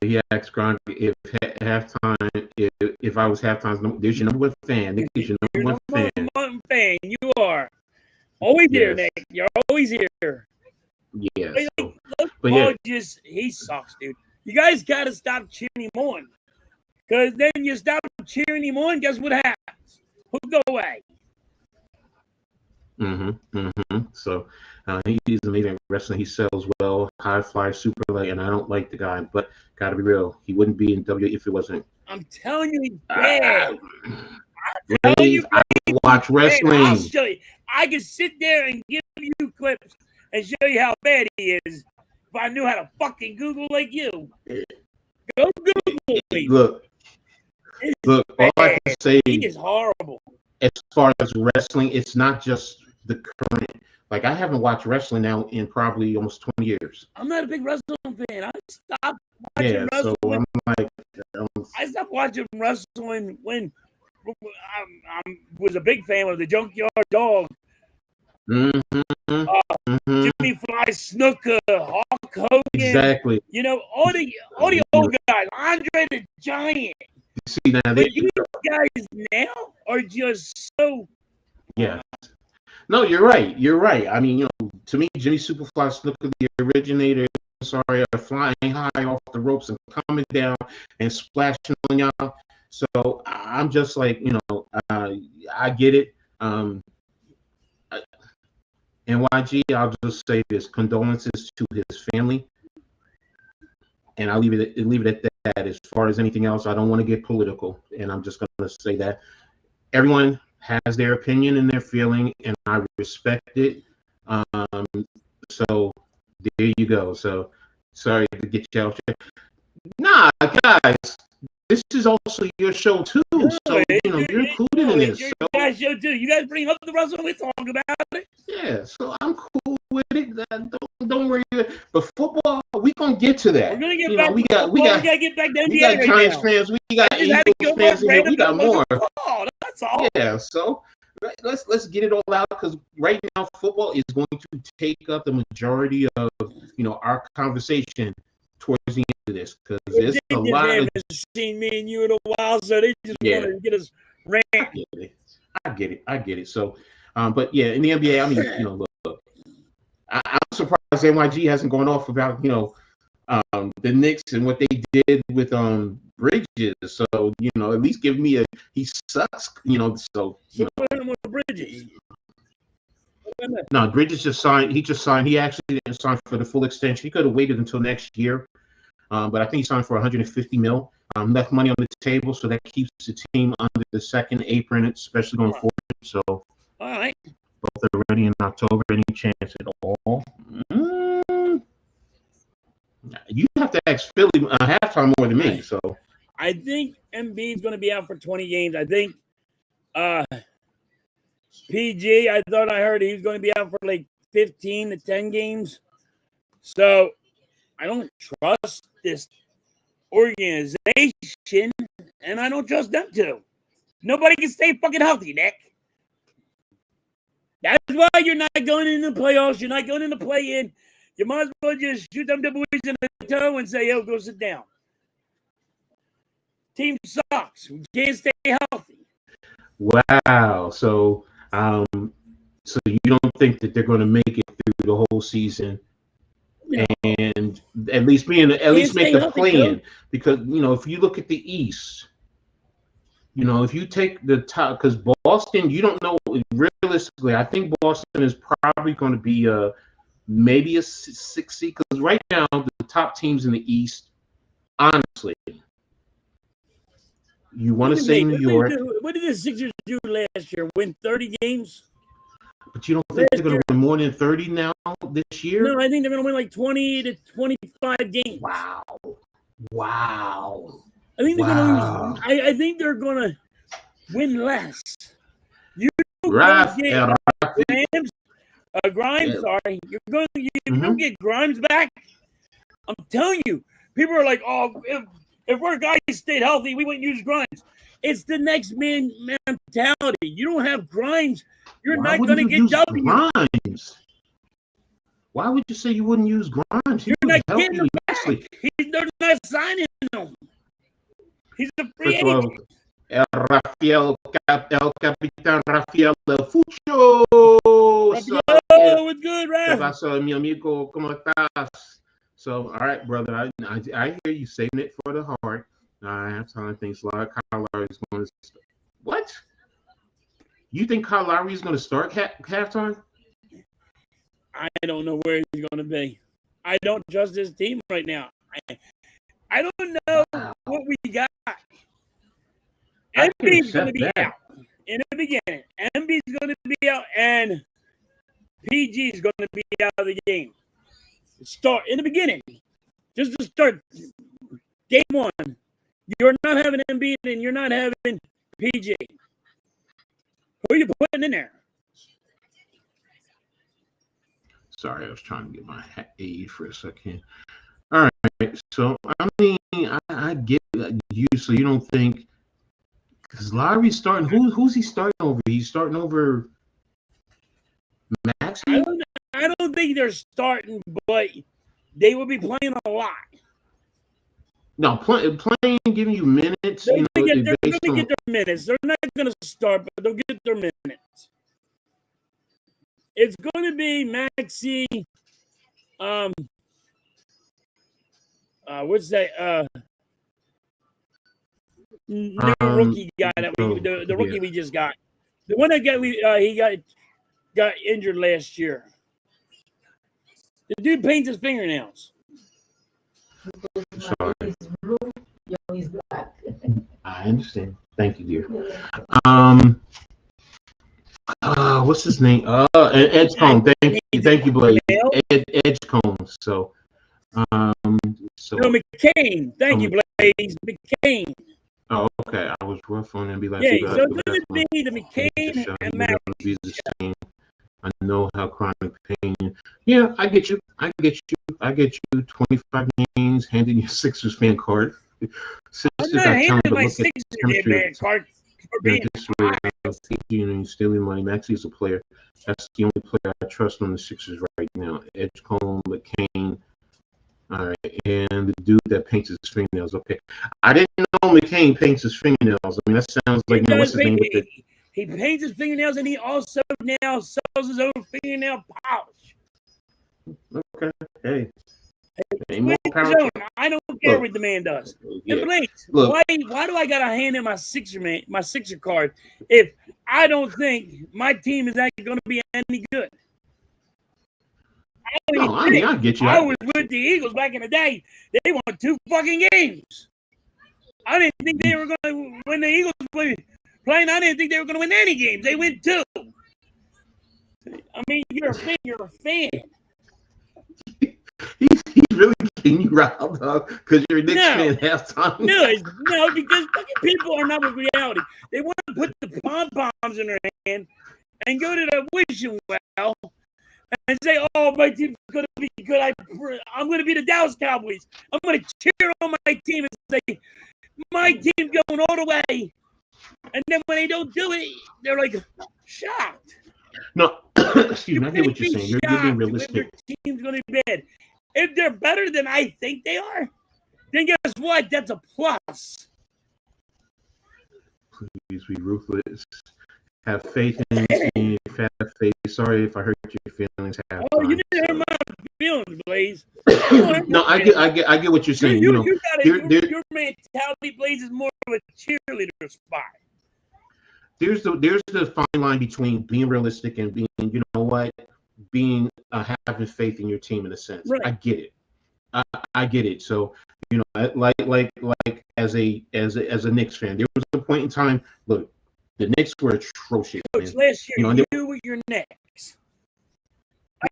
He asked Gronk if halftime, if I was halftime's, there's your number one fan. Nick is your number one fan. You are always here, Yes. Nick. You're always here. Yeah. Look, But yeah. he sucks, dude. You guys gotta stop cheering him on, because then you stop cheering him on. Guess what happens? He'll go away. So he's amazing wrestling. He sells well, high fly, super light, and I don't like the guy, but gotta be real, he wouldn't be in W if it wasn't. I'm telling you, he's bad. I watch wrestling. I'll show you. I can sit there and give you clips and show you how bad he is if I knew how to fucking Google like you. Go Google me. Look. All I can say, he is horrible. As far as wrestling, it's not just the current. Like, I haven't watched wrestling now in probably almost 20 years. I'm not a big wrestling fan. I stopped watching wrestling. So I'm like, I stopped watching wrestling when I was a big fan of the Junkyard Dog. Jimmy Fly, Snooker, Hulk Hogan. Exactly. All the old guys. Andre the Giant. See now, these guys now are just so. Yeah. No, you're right. I mean, to me, Jimmy Superfly Snooker, the originator, are flying high off the ropes and coming down and splashing on y'all. So I'm just like, I get it. NYG, I'll just say this: condolences to his family, and I'll leave it at that. As far as anything else, I don't want to get political, and I'm just going to say that everyone has their opinion and their feeling, and I respect it. So there you go. So sorry to get you out there. Nah, guys, this is also your show too. So you're included in this. Your guys' show too. You guys bring up the wrestling, we talk about it. Yeah, so I'm cool with it. Don't worry. But football, we gonna get to that. We're gonna get back. We gotta get back to NBA. We got Giants fans. We got Eagles fans in here. We got more. That's all. Yeah. So let's get it all out, because right now football is going to take up the majority of our conversation towards the end of this, because there's a lot of. Seen me and you in a while, so they just want to get us rant. I get it. So, but yeah, in the NBA, I mean, look, I'm surprised NYG hasn't gone off about the Knicks and what they did with Bridges. So at least give me he sucks. So Bridges. No, Bridges just signed. He just signed. He actually didn't sign for the full extension. He could have waited until next year, but I think he signed for $150 million. Left money on the table, so that keeps the team under the second apron, especially going forward. So, all right, both are ready in October. Any chance at all? You have to ask Philly halftime more than me. So, I think Embiid's going to be out for 20 games. I think PG. I thought I heard he was going to be out for like 15 to 10 games. So, I don't trust this organization, and I don't trust them too. Nobody can stay fucking healthy, Nick. That's why you're not going into the playoffs. You're not going in the play-in. You might as well just shoot them the boys in the toe and say, "Yo, go sit down." Team sucks. We can't stay healthy. Wow. So you don't think that they're going to make it through the whole season? No. And at least make the play-in, because if you look at the East, if you take the top, because Boston, you don't know realistically. I think Boston is probably going to be maybe a 6 seed, because right now the top teams in the East, honestly, you want to say New York. What did the Sixers do last year? Win 30 games? But you don't think they're going to win more than 30 now this year? No, I think they're going to win like 20 to 25 games. Wow. Wow. I think they're Wow. going to lose. I think they're going to win less. You Raf, don't get Grimes. Sorry, you don't get Grimes back. I'm telling you, people are like, "Oh, if our guys stayed healthy, we wouldn't use Grimes." It's the next man mentality. You don't have Grimes, you're not going to get W. Grimes? Why would you say you wouldn't use Grimes? You're not getting him back. They're not signing him. He's a free agent. Rafael, El Capitan Rafael El Fucho. What's good, Raf? ¿Qué pasó, mi amigo? ¿Cómo estás? So, all right, brother, I hear you saving it for the heart. I have time. Thinks a lot of Kyle Lowry is going to start. What? You think Kyle Lowry is going to start halftime? I don't know where he's going to be. I don't trust this team right now. I don't know what we got. Embiid's going to be out in the beginning. Embiid's going to be out, and PG is going to be out of the game. Start in the beginning. Just to start game one. You're not having Embiid and you're not having PG. Who are you putting in there? Sorry, I was trying to get my age for a second. All right, so I mean, I get you. So you don't think because Lowry's starting? Who's he starting over? He's starting over Maxey? I don't think they're starting, but they will be playing a lot. No, playing, giving you minutes. They're going to get their minutes. They're not going to start, but they'll get their minutes. It's going to be Maxey. What's that? New rookie guy that the rookie we just got. The one that he got injured last year. The dude paints his fingernails. Sorry. He's black. I understand. Thank you, dear. What's his name? Edgecombe. Thank you, Blaze. Edgecombe. So, No, McCain. Thank you, Blaze. McCain. Oh, okay. I was rough on him. Be like, yeah. So it's going to be the McCain and Max. Be the same. I know how chronic pain. Yeah, I get you. 25 games, handing your Sixers fan card. I'm not handing my Sixers fan card for being you stealing money. Maxey's a player. That's the only player I trust on the Sixers right now. Edgecombe, McCain. All right, and the dude that paints his fingernails. Okay, I didn't know McCain paints his fingernails. I mean, that sounds like what's his name with it. He paints his fingernails, and he also now sells his own fingernail polish. Okay, hey. I don't care what the man does. Yeah. And Blaze, why do I gotta hand in my Sixer card if I don't think my team is actually going to be any good? I get you. I was with the Eagles back in the day. They won 2 fucking games. I didn't think they were going to when the Eagles playing. I didn't think they were going to win any games. They win 2. I mean, you're a fan. You're a fan. He's really getting you riled up because you're a Knicks fan halftime. No, because fucking people are not with reality. They want to put the pom-poms in their hand and go to the wishing well and say, "Oh, my team's going to be good. I'm going to be the Dallas Cowboys. I'm going to cheer on my team and say, my team's going all the way." And then when they don't do it, they're like shocked. No, excuse me. I get what you're saying. You're being realistic. Their team's going to be bad. If they're better than I think they are, then guess what? That's a plus. Please be ruthless. Have faith in me. Have faith. Sorry if I hurt your feelings. Oh, you didn't hurt my feelings, Blaze. No, I get what you're saying. Your mentality, Blaze, is more of a cheerleader spot. There's the fine line between being realistic and being, having faith in your team in a sense. Right. I get it. I get it. So, like as a Knicks fan, there was a point in time. Look, the Knicks were atrocious. Coach, last year, you were your Knicks.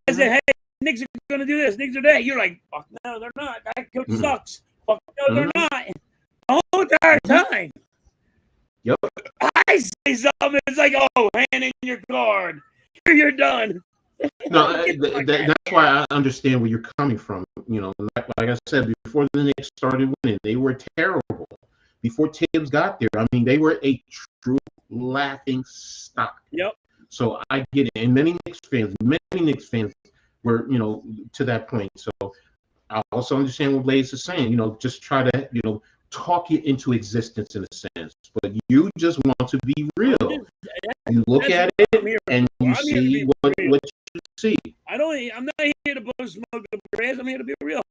I said, "Hey, Knicks are going to do this. Knicks are that." You're like, "Fuck no, they're not. That coach sucks." Fuck no, they're not. The whole entire time. Yep. I say something, it's like, oh, hand in your card. Here, you're done. No, that's why I understand where you're coming from. You know, like I said, before the Knicks started winning, they were terrible. Before Tibbs got there, I mean, they were a true laughing stock. Yep. So I get it. And many Knicks fans were, you know, to that point. So I also understand what Blaze is saying. You know, just try to, you know, talk it into existence in a sense. But you just want to be real. You look at it and you see what you see. I'm not here to blow smoke up your ass. I'm here to be real.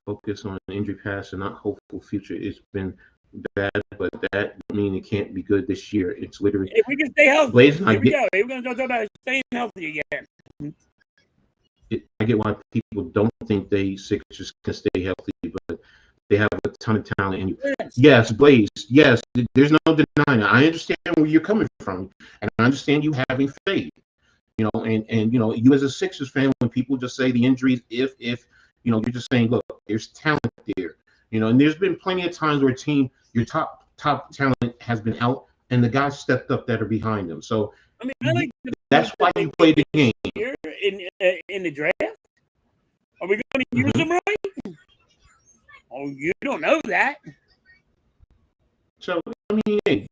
Focus on injury past and not hopeful future. It's been bad, but that mean it can't be good this year. It's literally. If we can stay healthy, Blaze, here we go. We're going to talk about staying healthy again. I get why people don't think they Sixers can stay healthy, but they have a ton of talent in you. Yes, Blaze. Yes, there's no denying it. I understand where you're coming from, and I understand you having faith. You know, and you know, you as a Sixers fan, when people just say the injuries, if you know, you're just saying, look, there's talent there. You know, and there's been plenty of times where your top talent has been out, and the guys stepped up that are behind them. So I mean, that's why you play the game. Here in the draft, are we going to use them right? Oh, you don't know that. So I mean, hey,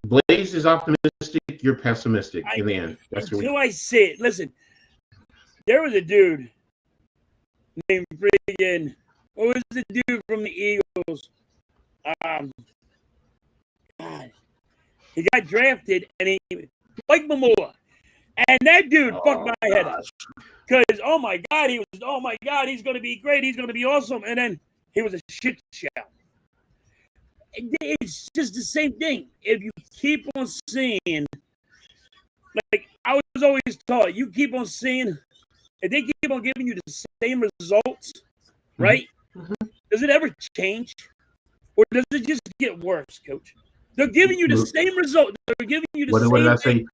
Blaze is optimistic. You're pessimistic in the end. That's until I see it. Listen, there was a dude named friggin'. What was the dude from the Eagles? God, he got drafted, and he Mike Mamula, and that dude fucked my head up. Because oh my God, he's going to be great. He's going to be awesome, and then he was a shit show. It's just the same thing. If you keep on seeing, like I was always taught, you keep on seeing, if they keep on giving you the same results, right? Mm-hmm. Does it ever change? Or does it just get worse, Coach? They're giving you the same result. They're giving you the same thing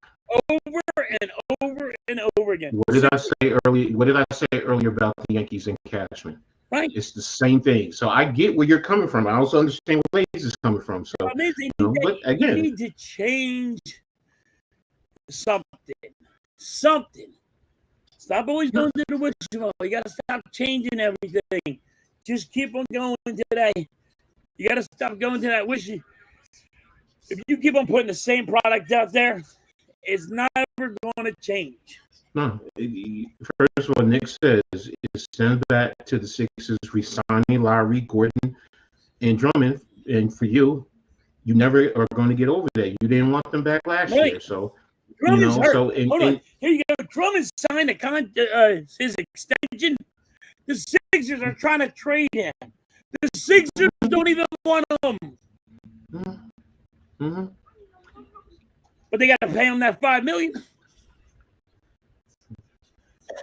over and over and over again. What did I say earlier? What did I say earlier about the Yankees and Cashman? Right. It's the same thing. So I get where you're coming from. I also understand where Blaze is coming from. So, but again, you need to change something. Stop always going to the wishful. You got to stop changing everything. Just keep on going today. You got to stop going to that wishy. If you keep on putting the same product out there, it's not ever going to change. No. First of all, Nick says is send back to the Sixers, resigning Lowry, Gordon, and Drummond. And for you, you never are going to get over that. You didn't want them back last year, so Drummond's hurt. So Hold on, here you go. Drummond signed his extension. The Sixers are trying to trade him. The Sixers don't even want him. Mm-hmm. But they got to pay him that $5 million.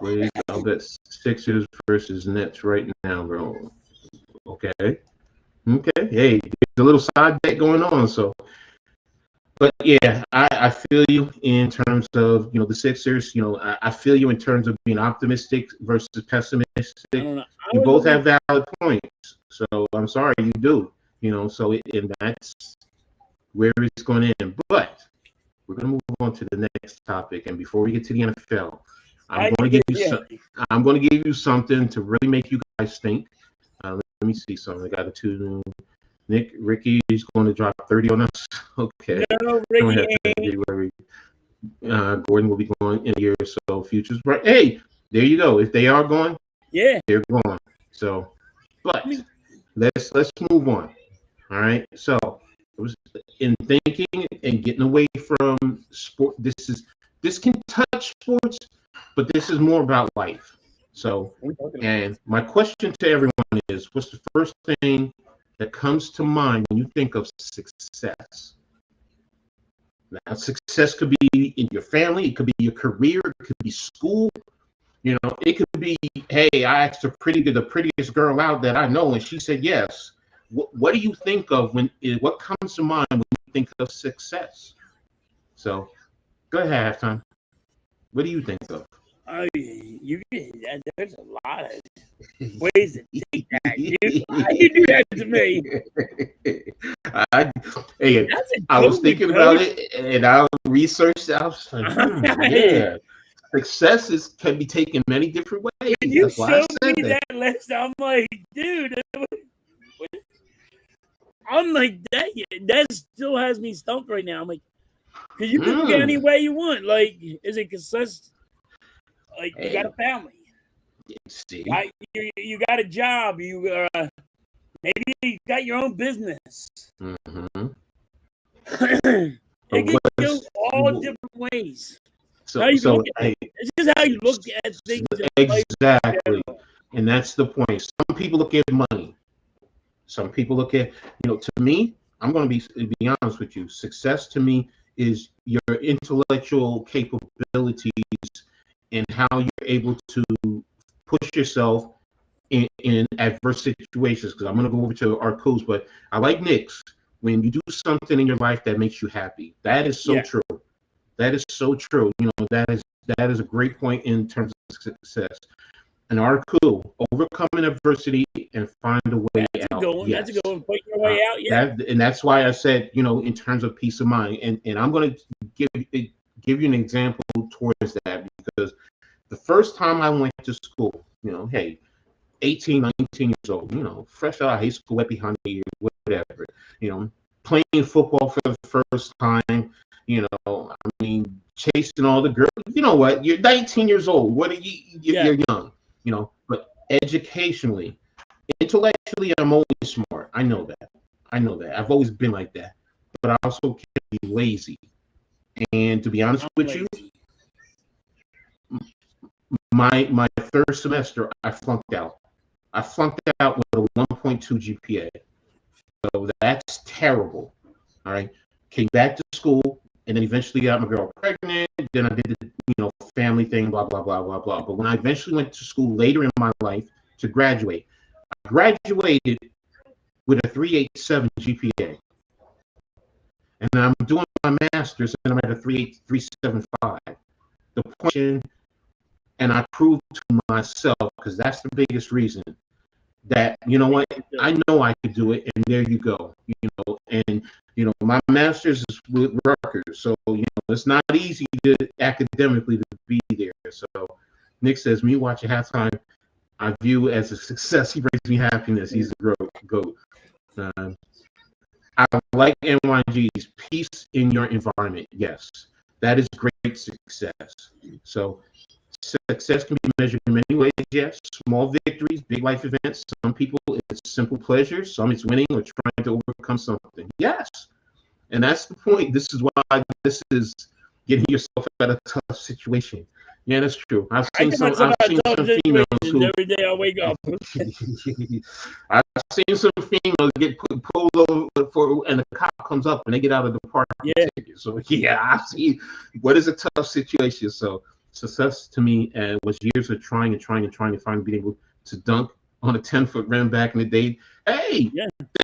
Wait, I'll bet Sixers versus Nets right now, bro. Okay. Hey, there's a little side bet going on. So, but yeah, I feel you in terms of the Sixers. I feel you in terms of being optimistic versus pessimistic. You both have valid points. So I'm sorry, you do. And that's where it's going to end. But we're going to move on to the next topic. And before we get to the NFL, I'm going to give you something to really make you guys think. Let me see something. I got a two. Ricky is going to drop 30 on us. Okay. No, Ricky. Gordon will be going in a year or so. Futures, right? Hey, there you go. If they are going, they're going. So, but let's move on. All right. So, it was in thinking and getting away from sport. This can touch sports, but this is more about life. So, and my question to everyone is, what's the first thing that comes to mind when you think of success? Now, success could be in your family, it could be your career, it could be school. It could be, hey, I asked the prettiest girl out that I know, and she said yes. What do you think of what comes to mind when you think of success? So, go ahead, Halftime. What do you think of? There's a lot of ways to take that, dude. Why you do that to me? I was thinking about it, and I researched. I was like, yeah, success can be taken many different ways. When you That's why I showed me said that list, I'm like, dude, that still has me stumped right now. I'm like, because you can look at any way you want. Like, is it consist? Like, you got a family. See, Right? You got a job. Maybe you got your own business. mm-hmm. It can go all different ways. So it's just how you look at things. Exactly, and that's the point. Some people look at money. Some people look at, to me, I'm going to be honest with you. Success to me is your intellectual capabilities and how you're able to push yourself in adverse situations. Because I'm going to go over to our coach, but I like Nick's. When you do something in your life that makes you happy, that is so true. That is so true. That is a great point in terms of success. And our cool, overcoming adversity and find a way out. That's a good one. Put your way out. Yeah. And that's why I said, in terms of peace of mind. And I'm going to give you an example towards that, because the first time I went to school, 18, 19 years old, fresh out of high school, wet behind the ears, whatever, playing football for the first time, chasing all the girls. You know what? You're 19 years old. What are you're young, but educationally, intellectually, I'm always smart. I know that. I've always been like that. But I also can be lazy. And to be honest with you, my third semester, I flunked out. I flunked out with a 1.2 GPA. So that's terrible. All right. Came back to school, and then eventually got my girl pregnant. Then I did the family thing, blah, blah, blah, blah, blah. But when I eventually went to school later in my life to graduate, I graduated with a 3.87 GPA. And I'm doing my master's, and I'm at a 3.75. The point, and I proved to myself, because that's the biggest reason, that I know I could do it, and there you go. And my master's is with Rutgers, so it's not easy to academically to be there. So Nick says, me watching Halftime, I view as a success. He brings me happiness. He's a goat. I like NYG's peace in your environment. Yes, that is great success. So success can be measured in many ways. Yes, small victories, big life events. Some people, it's simple pleasures. Some it's winning or trying to overcome something. Yes, and that's the point. This is why this is getting yourself out of a tough situation. Yeah, that's true. I've seen some females who every day I wake up. I've seen some females get pulled over and the cop comes up and they get out of the parking ticket. So I see what is a tough situation. So success to me was years of trying to find being able to dunk on a 10-foot rim back in the day. Hey,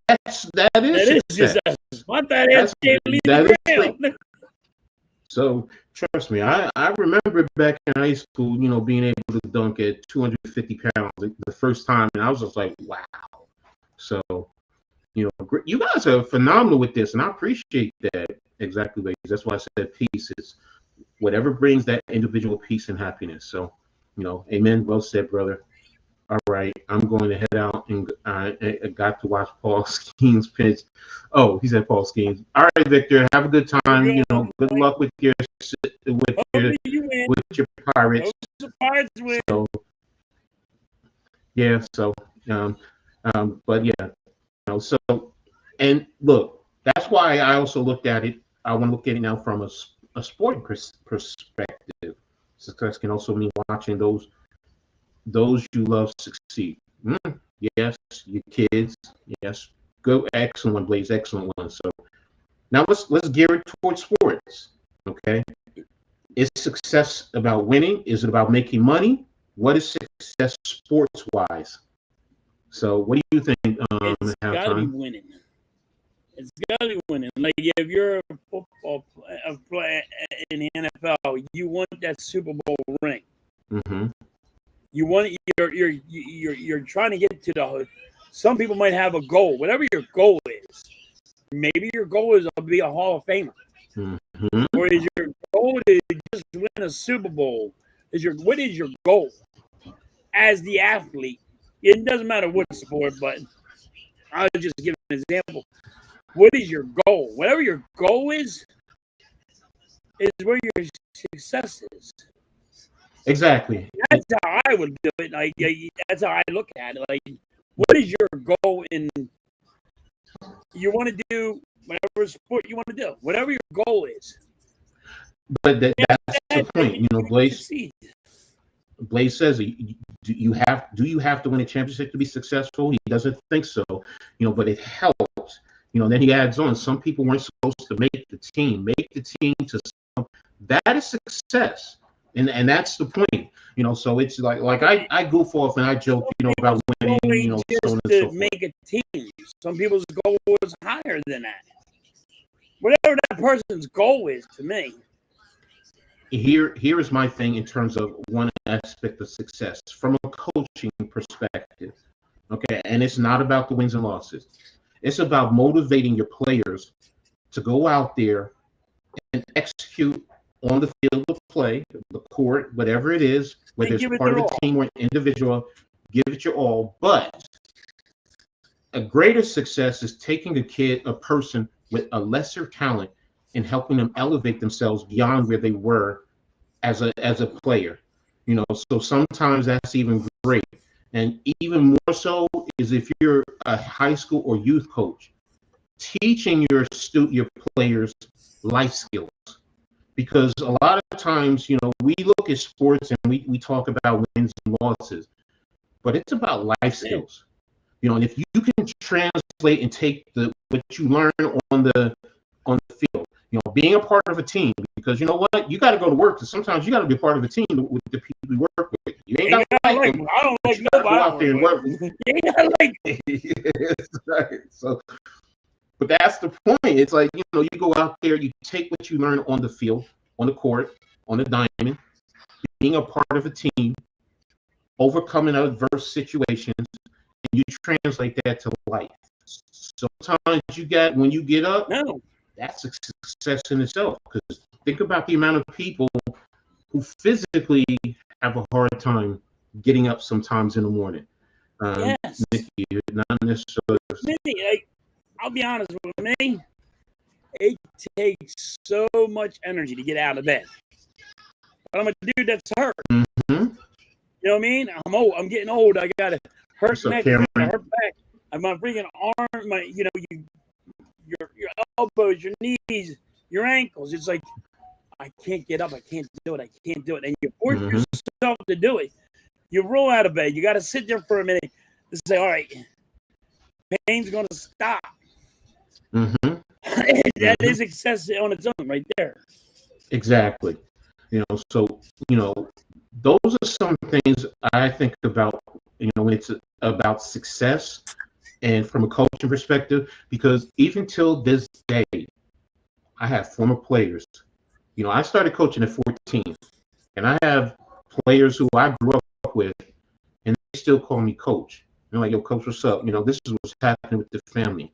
that is success. My bad ass can't leave the ground. So trust me, I remember back in high school, being able to dunk at 250 pounds the first time, and I was just like, wow. So, you guys are phenomenal with this, and I appreciate that. Exactly, ladies. That's why I said peace is whatever brings that individual peace and happiness. So, amen. Well said, brother. All right, I'm going to head out, and I got to watch Paul Skeens pitch. Oh, he said Paul Skeens. All right, Victor, have a good time. Good luck with your Pirates. The Pirates win. So, yeah. So, but yeah. So, and look, that's why I also looked at it. I want to look at it now from a sporting perspective. Success can also mean watching those you love succeed. Yes, your kids. Yes, go excellent, Blaze, excellent one. So now let's gear it towards sports. Okay, is success about winning? Is it about making money? What is success sports wise? So what do you think? It's got to be winning. It's got to be winning. Like if you're a football player in the NFL, you want that Super Bowl ring. Mm-hmm. You're trying to get to the. Some people might have a goal. Whatever your goal is, maybe your goal is to be a Hall of Famer, Mm-hmm. or is your goal to just win a Super Bowl? What is your goal as the athlete? It doesn't matter what sport, but I'll just give an example. What is your goal? Whatever your goal is where your success is. Exactly. That's how I would do it. Like that's how I look at it. Like, what is your goal in? You want to do whatever sport you want to do. Whatever your goal is. But that's the point. You know, Blaze says, do you have to win a championship to be successful? He doesn't think so. You know, but it helps. You know, then he adds on, some people weren't supposed to make the team. That is success. And that's the point. You know, so it's like I goof off and I joke, you know, about winning, you know, so on and so forth. Make a team. Some people's goal is higher than that. Whatever that person's goal is, to me. Here is my thing in terms of one aspect of success from a coaching perspective. Okay, and it's not about the wins and losses. It's about motivating your players to go out there and execute on the field of play, the court, whatever it is, whether it's part of a team or individual, give it your all. But a greater success is taking a person with a lesser talent and helping them elevate themselves beyond where they were as a player. You know, so sometimes that's even great. And even more so is if you're a high school or youth coach, teaching your players life skills. Because a lot of times, you know, we look at sports and we talk about wins and losses, but it's about life skills. You know, and if you can translate and take what you learn on the field, you know, being a part of a team, because you know what, you got to go to work. Because sometimes you got to be a part of a team with the people you work with. You ain't got to like them. I don't like nobody. Go out there and work. You ain't got to like. Right. So, but that's the point. It's like, you know, you go out there, you take what you learn on the field, on the court, on the diamond, being a part of a team, overcoming adverse situations, and you translate that to life. Sometimes when you get up, that's a success in itself. Because think about the amount of people who physically have a hard time getting up sometimes in the morning. Yes. Nikki, not necessarily. I'll be honest with me. It takes so much energy to get out of bed. But I'm a dude that's hurt. Mm-hmm. You know what I mean? I'm old. I'm getting old. I got a hurt neck, hurt back. My freaking arm, your elbows, your knees, your ankles. It's like, I can't get up. I can't do it. And you force yourself to do it. You roll out of bed. You got to sit there for a minute to say, all right, pain's going to stop. Mm-hmm. That is success on its own right there. Exactly. You know, so, you know, those are some things I think about, you know, when it's about success and from a coaching perspective, because even till this day, I have former players. You know, I started coaching at 14, and I have players who I grew up with, and they still call me coach. They're like, yo, coach, what's up? You know, this is what's happening with the family.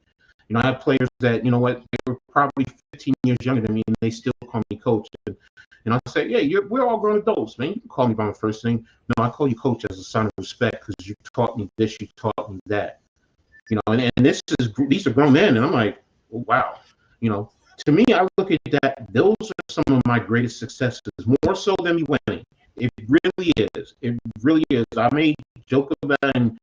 You know, I have players that, you know what, they were probably 15 years younger than me, and they still call me coach. And I say, yeah, we're all grown adults, man. You can call me by my first name. No, I call you coach as a sign of respect because you taught me this, you taught me that. You know, and these are grown men, and I'm like, oh, wow. You know, to me, I look at that. Those are some of my greatest successes, more so than me winning. It really is. It really is. I may joke about it and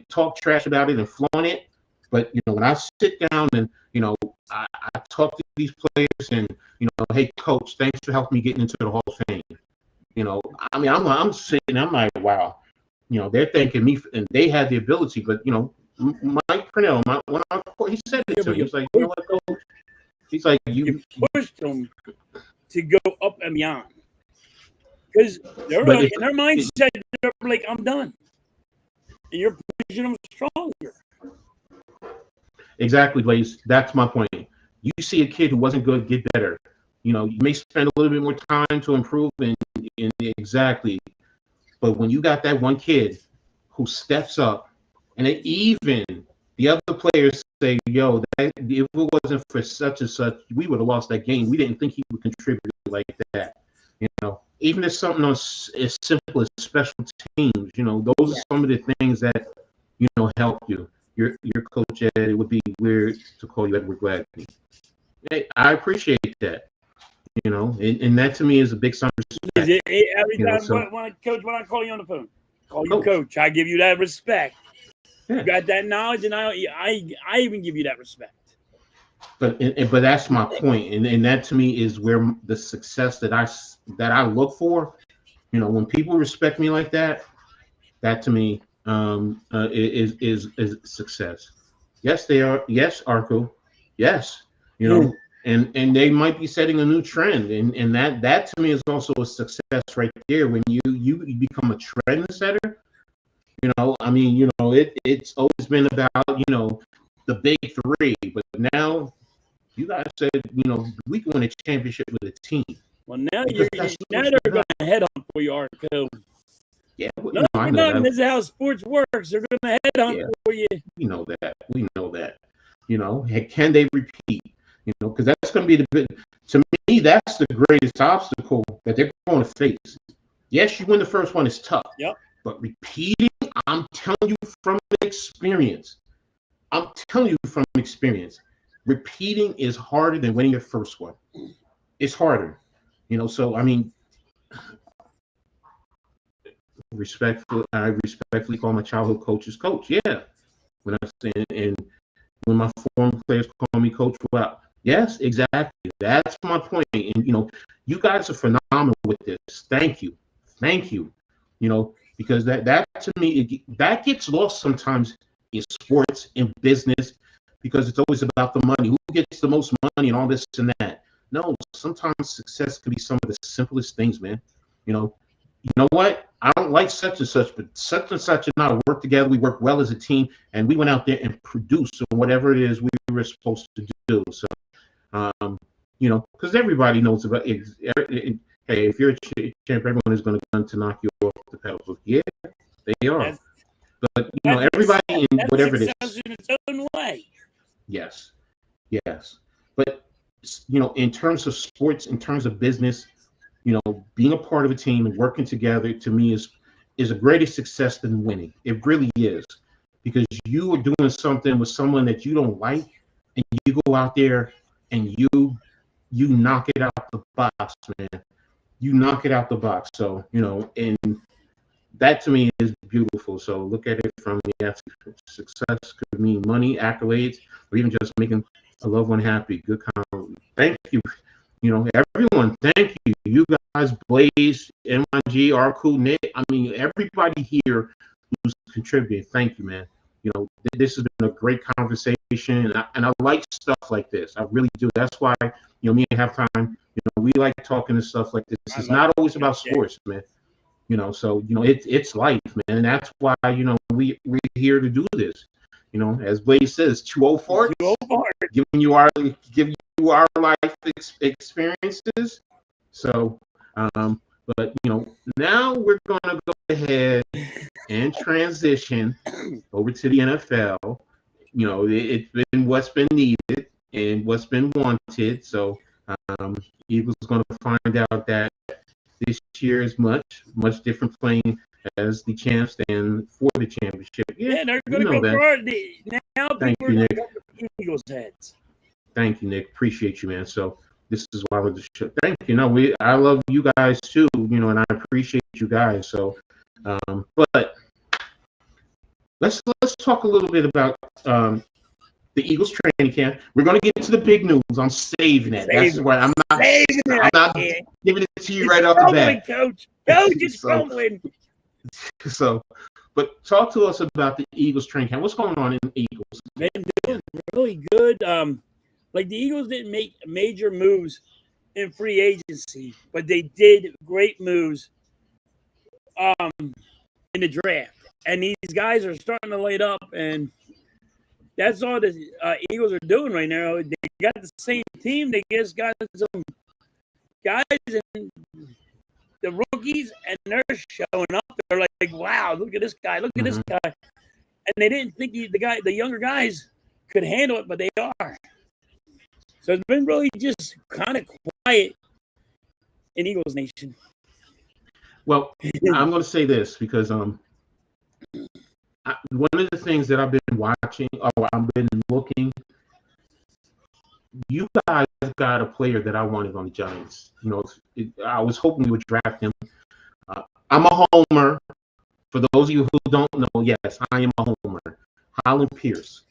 talk trash about it and flaunt it, but you know, when I sit down and you know, I talk to these players and you know, hey, coach, thanks for helping me get into the Hall of Fame. You know, I mean, I'm sitting, I'm like, wow. You know, they're thanking me, and they had the ability, but you know, Mike Purnell, he said it to me. He's like, you know what, coach? He's like, you pushed them to go up and beyond. Because they're like, in their mindset, they're like, I'm done. And you're pushing them stronger. Exactly, Blaze. That's my point. You see a kid who wasn't good get better. You know, you may spend a little bit more time to improve, and exactly. But when you got that one kid who steps up, and then even the other players say, "Yo, that, if it wasn't for such and such, we would have lost that game. We didn't think he would contribute like that." Even if something as simple as special teams, those are some of the things that help you. Your coach Ed, it would be weird to call you Edward Gladney. Hey, I appreciate that. And that to me is a big sign of respect. Every time when I call you on the phone, call you coach. I give you that respect. Yeah. You got that knowledge, and I even give you that respect. But that's my point, and that to me is where the success that I look for. When people respect me like that, that to me is success. Yes, they are. Yes, Arco. Yes, and they might be setting a new trend, and that to me is also a success right there. When you become a trend setter, it's always been about the big three, but now you guys said we can win a championship with a team. Well, now they're going to head on for you, Arco. Yeah, I know that. This is how sports works. They're going to head on for you. We know that. Can they repeat? Because that's going to be to me, that's the greatest obstacle that they're going to face. Yes, you win the first one, it's tough. Yep. But repeating, I'm telling you from experience. Repeating is harder than winning your first one. It's harder. So I mean, I respectfully call my childhood coach's coach. Yeah. When I'm saying, and when my former players call me coach, well, yes, exactly. That's my point. And you guys are phenomenal with this. Thank you. Because that to me, that gets lost sometimes in sports, in business, because it's always about the money. Who gets the most money and all this and that? No, sometimes success can be some of the simplest things, man. You know what? I don't like such and such, but such and such and I work together. We work well as a team, and we went out there and produced whatever it is we were supposed to do. So, because everybody knows about it. Hey, if you're a champ, everyone is going to knock you off the pedal. Yeah, they are. But everybody in whatever it is, in its own way. Yes. But in terms of sports, in terms of business, being a part of a team and working together to me is a greater success than winning. It really is, because you are doing something with someone that you don't like, and you go out there and you knock it out the box, man. You knock it out the box. So and that to me is beautiful. So look at it from the athlete. Success could mean money, accolades, or even just making a loved one happy. Good comment. Thank you. Everyone, thank you. You guys, Blaze, NYG, Arku, Nick. I mean, everybody here who's contributing. Thank you, man. This has been a great conversation, and I like stuff like this. I really do. That's why, me and Halftime, we like talking and stuff like this. It's not always about sports, man. So it's life, man. And that's why we're here to do this. As Blaze says, 204, giving you our life experiences. So, but now we're gonna go ahead and transition over to the NFL. It's been what's been needed and what's been wanted. So, Eagles going to find out that this year is much different playing as the champs than for the championship. Yeah, they're going to go for it. Now Thank you, Nick. Eagles heads. Thank you, Nick. Appreciate you, man. So this is why we're the show. Thank you. I love you guys too, and I appreciate you guys. So, but let's talk a little bit about the Eagles training camp. We're going to get to the big news. I'm saving it. That's why I'm not giving it to you right off the bat. Coach is fumbling. So, but talk to us about the Eagles training camp. What's going on in the Eagles? They're doing really good. The Eagles didn't make major moves in free agency, but they did great moves in the draft. And these guys are starting to light up, and that's all the Eagles are doing right now. They got the same team. They just got some guys, and the rookies, and they're showing up. They're like, wow, look at this guy, look at this guy, and they didn't think the younger guys could handle it, but they are. So it's been really just kind of quiet in Eagles Nation. Well, I'm going to say this because one of the things that I've been watching, or I've been looking, you guys got a player that I wanted on the Giants. You know, I was hoping we would draft him. I'm a homer. For those of you who don't know, yes, I am a homer. Holland Pierce.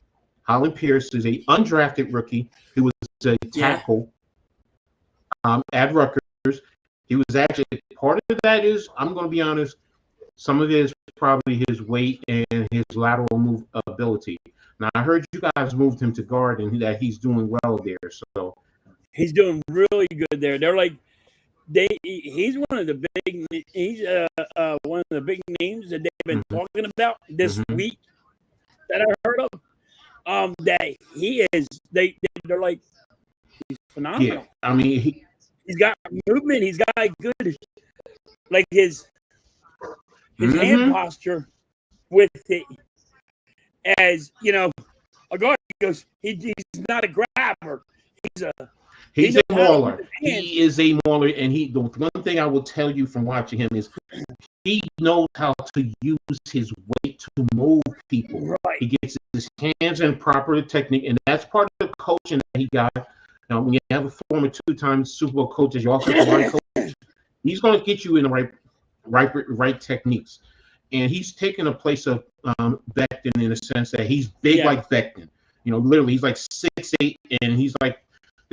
Holland Pierce is an undrafted rookie. He was a tackle at Rutgers. He was actually, part of that is, I'm going to be honest, some of it is probably his weight and his lateral move ability. Now, I heard you guys moved him to guard and that he's doing well there. So he's doing really good there. They're like, he's one of the big names that they've been talking about this week that I heard of. That he is, they're like, he's phenomenal. Yeah, I mean, he's got movement. He's got good, like his hand posture with it. As you know, a guard goes, he's not a grabber. He's a mauler. He is a mauler, and the one thing I will tell you from watching him is he knows how to use his weight to move people. Right. He gets his hands in proper technique, and that's part of the coaching that he got. Now, when you have a former two-time Super Bowl coach as your offensive line coach, he's going to get you in the right techniques. And he's taken a place of Becton in a sense that he's big like Becton. You know, literally, he's like 6'8", and he's like,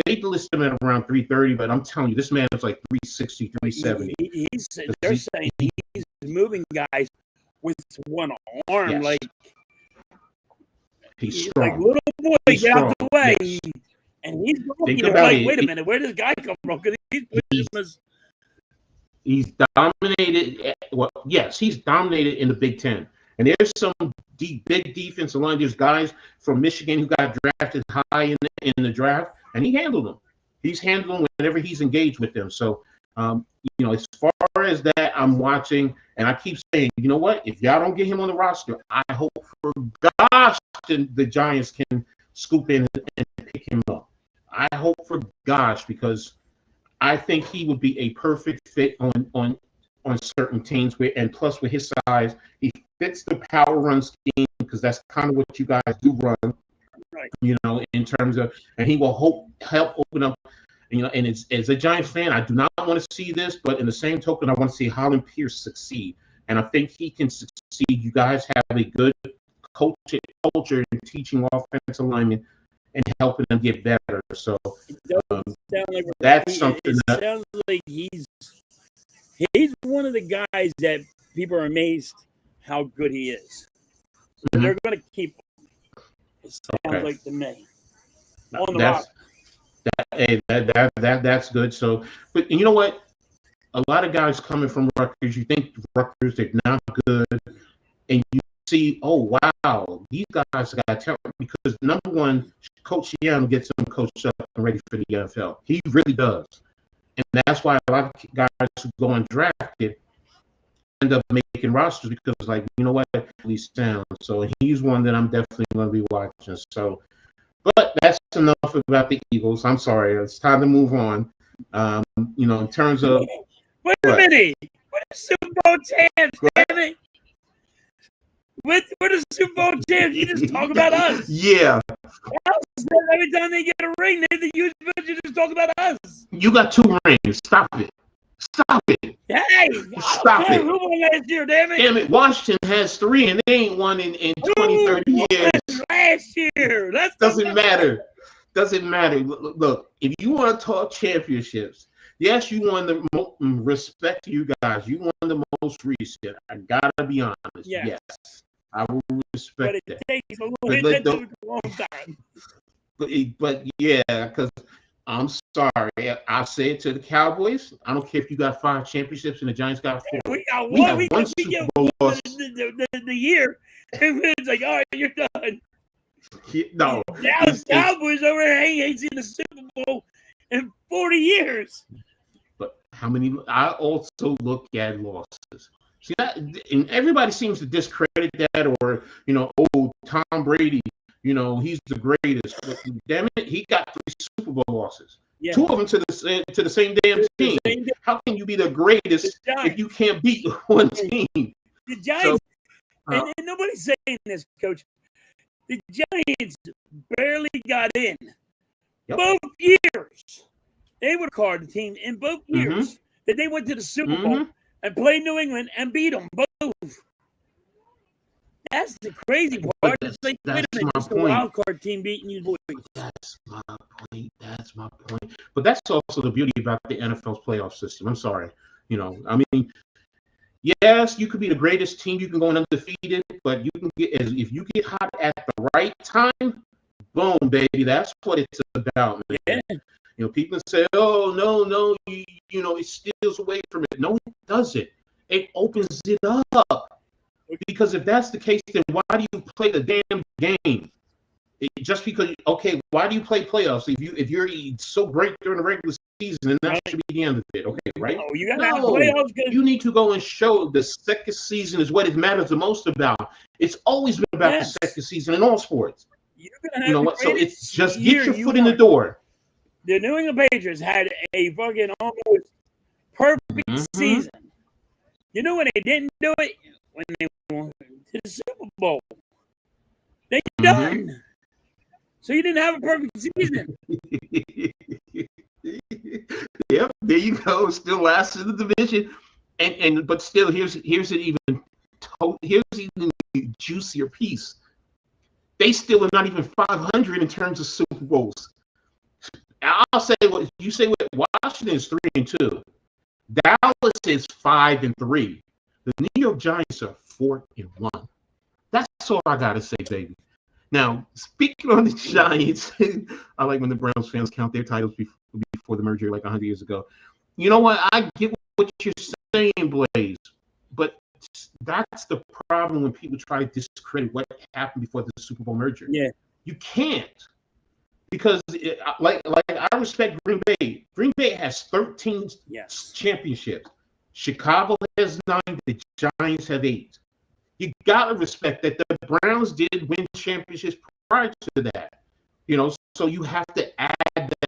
they list him at around 330, but I'm telling you, this man is like 360, 370. They're saying he's moving guys with one arm. Yes. Like, he's strong. Like, little boy, he's get strong. out the way. Yes. And he's looking Think about like, it. wait a minute, where does this guy come from? Because he's dominated. Well, yes, he's dominated in the Big Ten. And there's some big defensive line. There's guys from Michigan who got drafted high in the draft, and he handled them. He's handled them whenever he's engaged with them. So, you know, as far as that, I'm watching, and I keep saying, you know what? If y'all don't get him on the roster, I hope for gosh the Giants can scoop in and pick him up. I hope for gosh, because I think he would be a perfect fit on certain teams, and plus with his size, he fits the power run scheme because that's kind of what you guys do run, right? You know, in terms of, and he will help open up. You know, and as a Giants fan, I do not want to see this, but in the same token, I want to see Holland Pierce succeed, and I think he can succeed. You guys have a good culture in teaching offensive linemen and helping them get better. So that's something. It sounds like he's one of the guys that people are amazed how good he is. So they're going to keep him. It sounds like to me. On the rock. That's good. So, but you know what? A lot of guys coming from Rutgers, you think Rutgers, they're not good, and you see, oh wow, these guys got talent because number one, Coach Edd gets them coached up and ready for the NFL. He really does, and that's why a lot of guys who go undrafted end up making rosters because, like, you know what, he's sound. So he's one that I'm definitely going to be watching. So. But that's enough about the Eagles. I'm sorry. It's time to move on. You know, in terms of wait a minute. We're the Super Bowl champs, damn it. We're the Super Bowl champs. You just talk about us. Yeah. Every time they get a ring, you just talk about us. You got 2 rings. Stop it. Stop it. Hey, stop it. Who won last year, damn it? Damn it. Washington has 3, and they ain't won in 20, 30 years. Last year. Doesn't matter. Doesn't matter. Look, if you want to talk championships, yes, you won the most respect to you guys. You won the most recent. I got to be honest. Yes. I will respect that. But it takes a long time. But yeah, because I'm sorry. I'll say it to the Cowboys. I don't care if you got 5 championships and the Giants got 4. We got one. We get one the year. And it's like, all right, you're done. No. Dallas Cowboys over here ain't seen the Super Bowl in 40 years. But How many? I also look at losses. See that, and everybody seems to discredit that, or oh, Tom Brady, he's the greatest. But damn it, he got 3 Super Bowl losses. Yeah. 2 of them to the same damn team. How can you be the greatest if you can't beat one team? The Giants, and nobody's saying this, Coach. The Giants barely got in. Yep. Both years. They were card team in both years that they went to the Super Bowl and played New England and beat them both. That's the crazy part. It's like, wait a minute, it's the wild card team beating you boys. That's my point. That's my point. But that's also the beauty about the NFL's playoff system. I'm sorry. I mean, yes, you could be the greatest team. You can go undefeated, but you can if you get hot at the right time, boom, baby. That's what it's about, man. Yeah. People say, "Oh, no, it steals away from it." No, it doesn't. It opens it up. Because if that's the case, then why do you play the damn game? Just because, okay, why do you play playoffs if you're so great during the regular season, and that should be the end of it? Okay, right? No, you gotta have playoffs. You need to go and show the second season is what it matters the most about. It's always been about the second season in all sports. You're gonna have what? So it's just get your foot in the door. The New England Patriots had a fucking almost perfect season. You know when they didn't do it? When they went to the Super Bowl. They done. So you didn't have a perfect season. Yep, there you go. Still last in the division. But still here's an even juicier piece. They still are not even 500 in terms of Super Bowls. I'll say what you say. What Washington is 3-2. Dallas is 5-3. The New York Giants are 4-1. That's all I gotta say, baby. Now, speaking on the Giants, I like when the Browns fans count their titles before the merger, like 100 years ago. You know what? I get what you're saying, Blaze, but that's the problem when people try to discredit what happened before the Super Bowl merger. Yeah, you can't, because like I respect Green Bay. Green Bay has 13 championships. Chicago has 9. The Giants have 8. You gotta respect that the Browns did win championships prior to that. So you have to add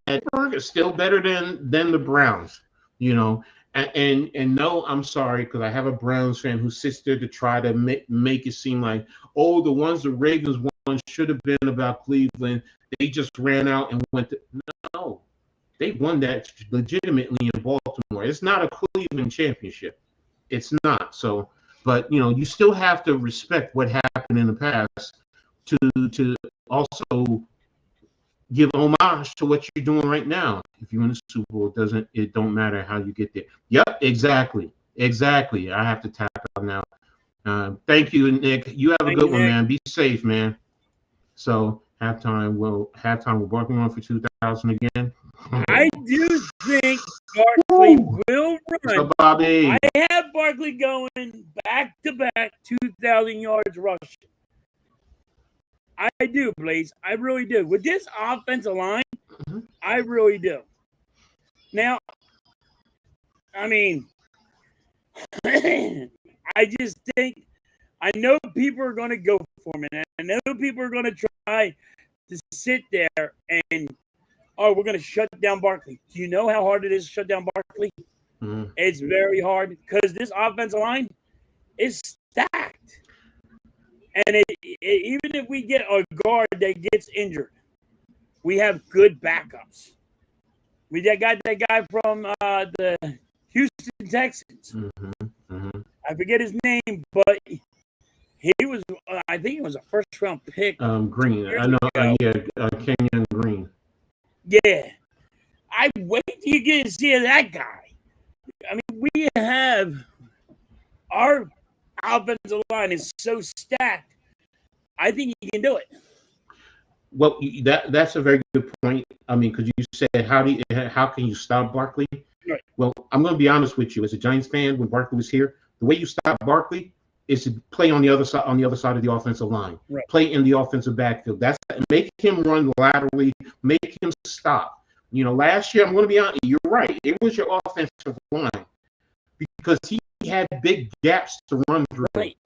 that. It's still better than the Browns. And no, I'm sorry, because I have a Browns fan who sits there to try to make it seem like, oh, the ones the Ravens won should have been about Cleveland. They just ran out and went to no. They won that legitimately in Baltimore. It's not a Cleveland championship. It's not. So, but you still have to respect what happened in the past to also give homage to what you're doing right now. If you win the Super Bowl, it don't matter how you get there. Yep, exactly. I have to tap out now. Thank you, Nick. You have a good one, man. Be safe, man. So halftime will Barkley run for 2,000 again? I do think Barkley will run. So, Bobby, I have Barkley going back-to-back 2,000 yards rushing. I do, Blaze. I really do. With this offensive line, I really do. Now, I mean, I just think, I know people are going to go for him, and I know people are going to try to sit there and, we're going to shut down Barkley. Do you know how hard it is to shut down Barkley? It's very hard because this offensive line is stacked. And even if we get a guard that gets injured, we have good backups. We got that guy from the Houston Texans. I forget his name, but he was, I think he was a first-round pick. Green. I know. Kenyon Green. Yeah. I wait till you get to see that guy. I mean, we have our offensive line is so stacked. I think he can do it. Well, that's a very good point. I mean, because you said how can you stop Barkley? Right. Well, I'm going to be honest with you. As a Giants fan, when Barkley was here, the way you stop Barkley is to play on the other side of the offensive line. Right. Play in the offensive backfield. Make him run laterally. Make him stop. Last year, I'm going to be honest, you're right. It was your offensive line because he had big gaps to run through. Right.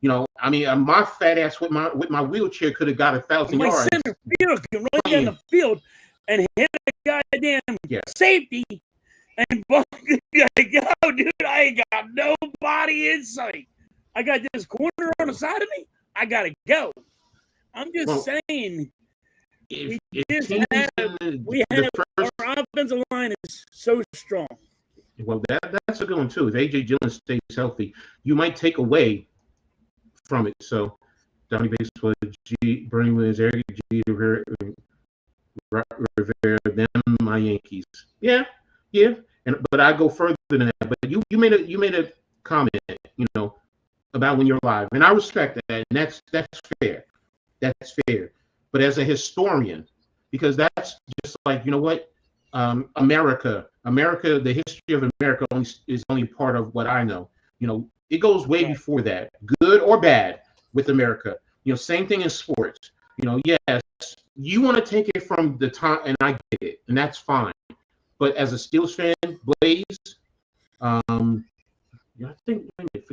My fat ass with my wheelchair could have got 1,000 My yards. center fielder can run down the field and hit a goddamn safety and like, yo, dude, I ain't got nobody in sight. I got this corner on the side of me. I gotta go. I'm just saying. Our offensive line is so strong. Well, that's a good one too. If AJ Dillon stays healthy, you might take away from it. So, Donnie Baseball, Bernie Williams, Eric G. Rivera, then my Yankees. Yeah. But I go further than that. But you made a comment, about when you're alive, and I respect that, and that's fair. That's fair. But as a historian, because that's just like, America, the history of America is only part of what I know. It goes way before that, good or bad, with America. Same thing in sports. Yes, you want to take it from the time, and I get it, and that's fine. But as a Steelers fan, Blaze, I think,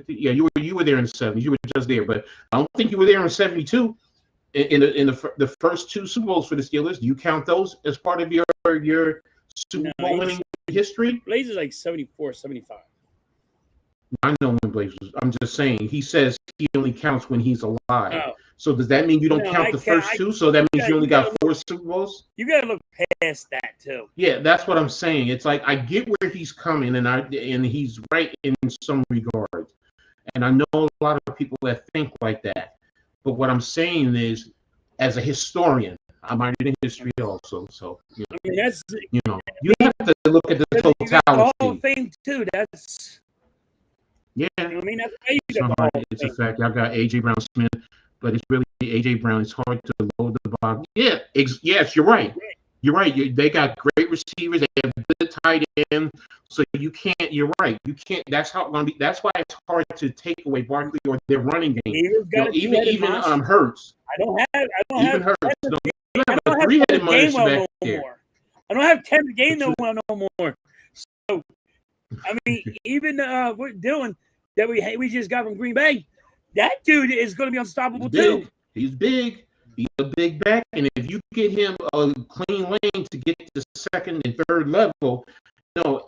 you were there in the 70s. You were just there, but I don't think you were there in 72. In the first two Super Bowls for the Steelers, do you count those as part of your Super Bowl winning history? Blaze is like 74, 75. I know when Blaze was. I'm just saying, he says he only counts when he's alive. Oh. So does that mean you don't count the first two? So that means you only got 4 Super Bowls? You got to look past that, too. Yeah, that's what I'm saying. It's like, I get where he's coming, and he's right in some regards. And I know a lot of people that think like that. But what I'm saying is, as a historian, I'm already in history also. So, you have to look at the totality. Hall of Fame, too. That's... Yeah. It's a fact. I got A.J. Brown Smith, but it's really A.J. Brown. It's hard to load the box. Yeah, yes, you're right. You're right. They got great receivers. They have good tight end. So you can't. You're right. You can't. That's how it's going to be. That's why it's hard to take away Barkley or their running game. Even Hurts. I don't have Hurts. You have a three-headed monster back there. I don't have 10 game no more. So, I mean, even we're doing that we just got from Green Bay. That dude is going to be unstoppable too. He's big. He's a big back, and if you get him a clean lane to get to second and third level,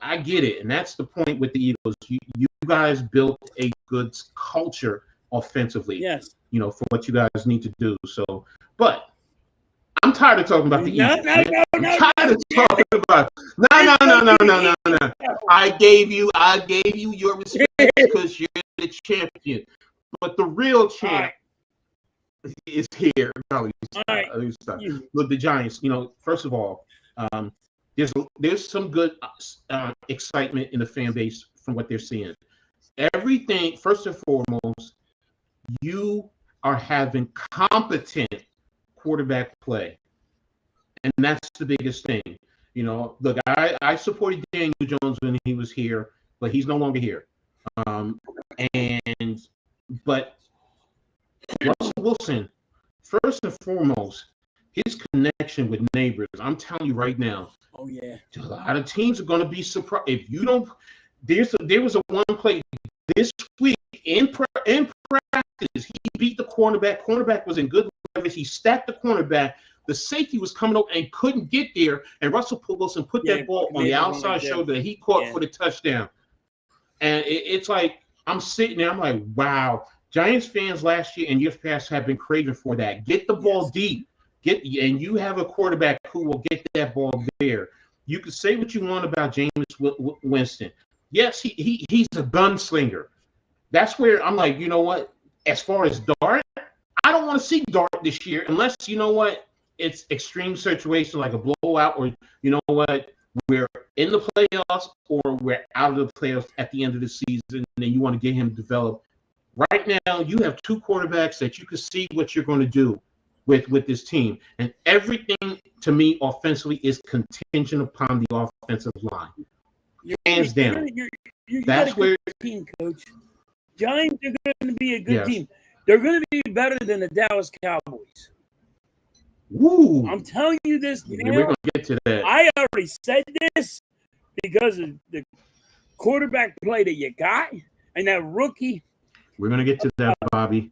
I get it, and that's the point with the Eagles. You guys built a good culture offensively. Yes. For what you guys need to do. So, but I'm tired of talking about the Eagles. I'm tired of talking about. No. I gave you your respect because you're the champion, but the real champ is here. Look, the Giants. First of all, there's some good excitement in the fan base from what they're seeing. Everything, first and foremost, you are having competent quarterback play, and that's the biggest thing. Look, I supported Daniel Jones when he was here, but he's no longer here. But Russell Wilson, first and foremost, his connection with neighbors. I'm telling you right now. Oh yeah. A lot of teams are going to be surprised if you don't. There was a one play this week in practice. He beat the cornerback. Cornerback was in good leverage. He stacked the cornerback. The safety was coming up and couldn't get there. And Russell Wilson put that ball on the outside shoulder that he caught for the touchdown. And it's like, I'm sitting there. I'm like, wow. Giants fans last year and years past have been craving for that. Get the ball deep. And you have a quarterback who will get that ball there. You can say what you want about James Winston. Yes, he's a gunslinger. That's where I'm like, you know what? As far as Dart, I don't want to see Dart this year unless, it's extreme situation like a blowout or, we're in the playoffs or we're out of the playoffs at the end of the season and then you want to get him developed. Right now, you have two quarterbacks that you can see what you're going to do with this team. And everything, to me, offensively is contingent upon the offensive line. Hands down. That's where team, Coach. Giants are going to be a good team. They're going to be better than the Dallas Cowboys. Woo! I'm telling you this now. We're gonna get to that. I already said this because of the quarterback play that you got and that rookie. We're gonna get to that, Bobby.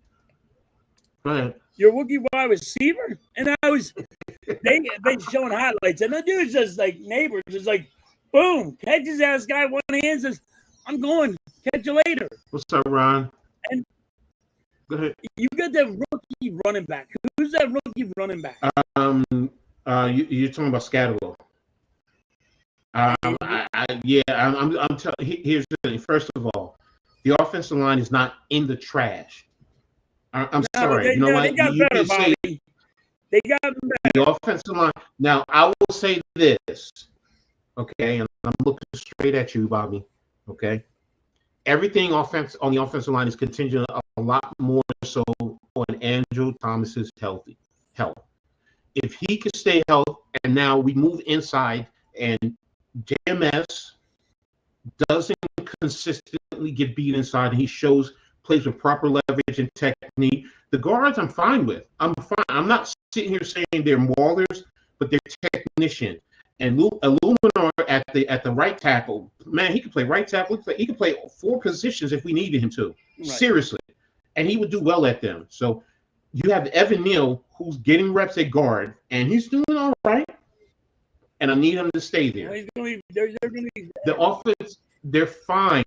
Go ahead. Your rookie wide receiver, and they've been showing highlights, and the dude's just like neighbors, just like, boom, catches that guy one hand, says, "I'm going, catch you later." What's up, Ron? And go ahead. You got that rookie running back. Who's that rookie running back? You're talking about Scatterwell. Here's the thing. First of all, the offensive line is not in the trash. I'm sorry. You know what? They got better, Bobby. They got better. The offensive line. Now, I will say this, okay, and I'm looking straight at you, Bobby, okay? Everything on the offensive line is contingent a lot more so on Andrew Thomas's health. If he could stay healthy, and now we move inside, and JMS doesn't consistently get beat inside, and he plays with proper leverage and technique. The guards I'm fine with. I'm fine. I'm not sitting here saying they're maulers, but they're technicians. And Illuminor at the right tackle, man, he could play right tackle. He could play 4 positions if we needed him to. Right. Seriously. And he would do well at them. So you have Evan Neal, who's getting reps at guard, and he's doing all right. And I need him to stay there. The offense, they're fine.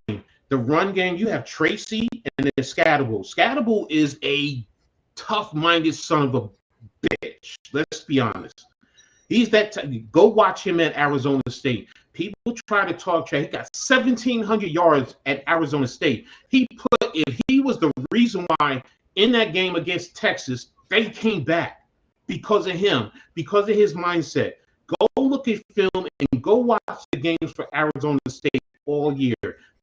The run game, you have Tracy and then Scatterable. Scatterable is a tough-minded son of a bitch. Let's be honest. He's that. Go watch him at Arizona State. People try to talk trash. He got 1,700 yards at Arizona State. If he was the reason why in that game against Texas, they came back because of him, because of his mindset. Go look at film and go watch the games for Arizona State all year.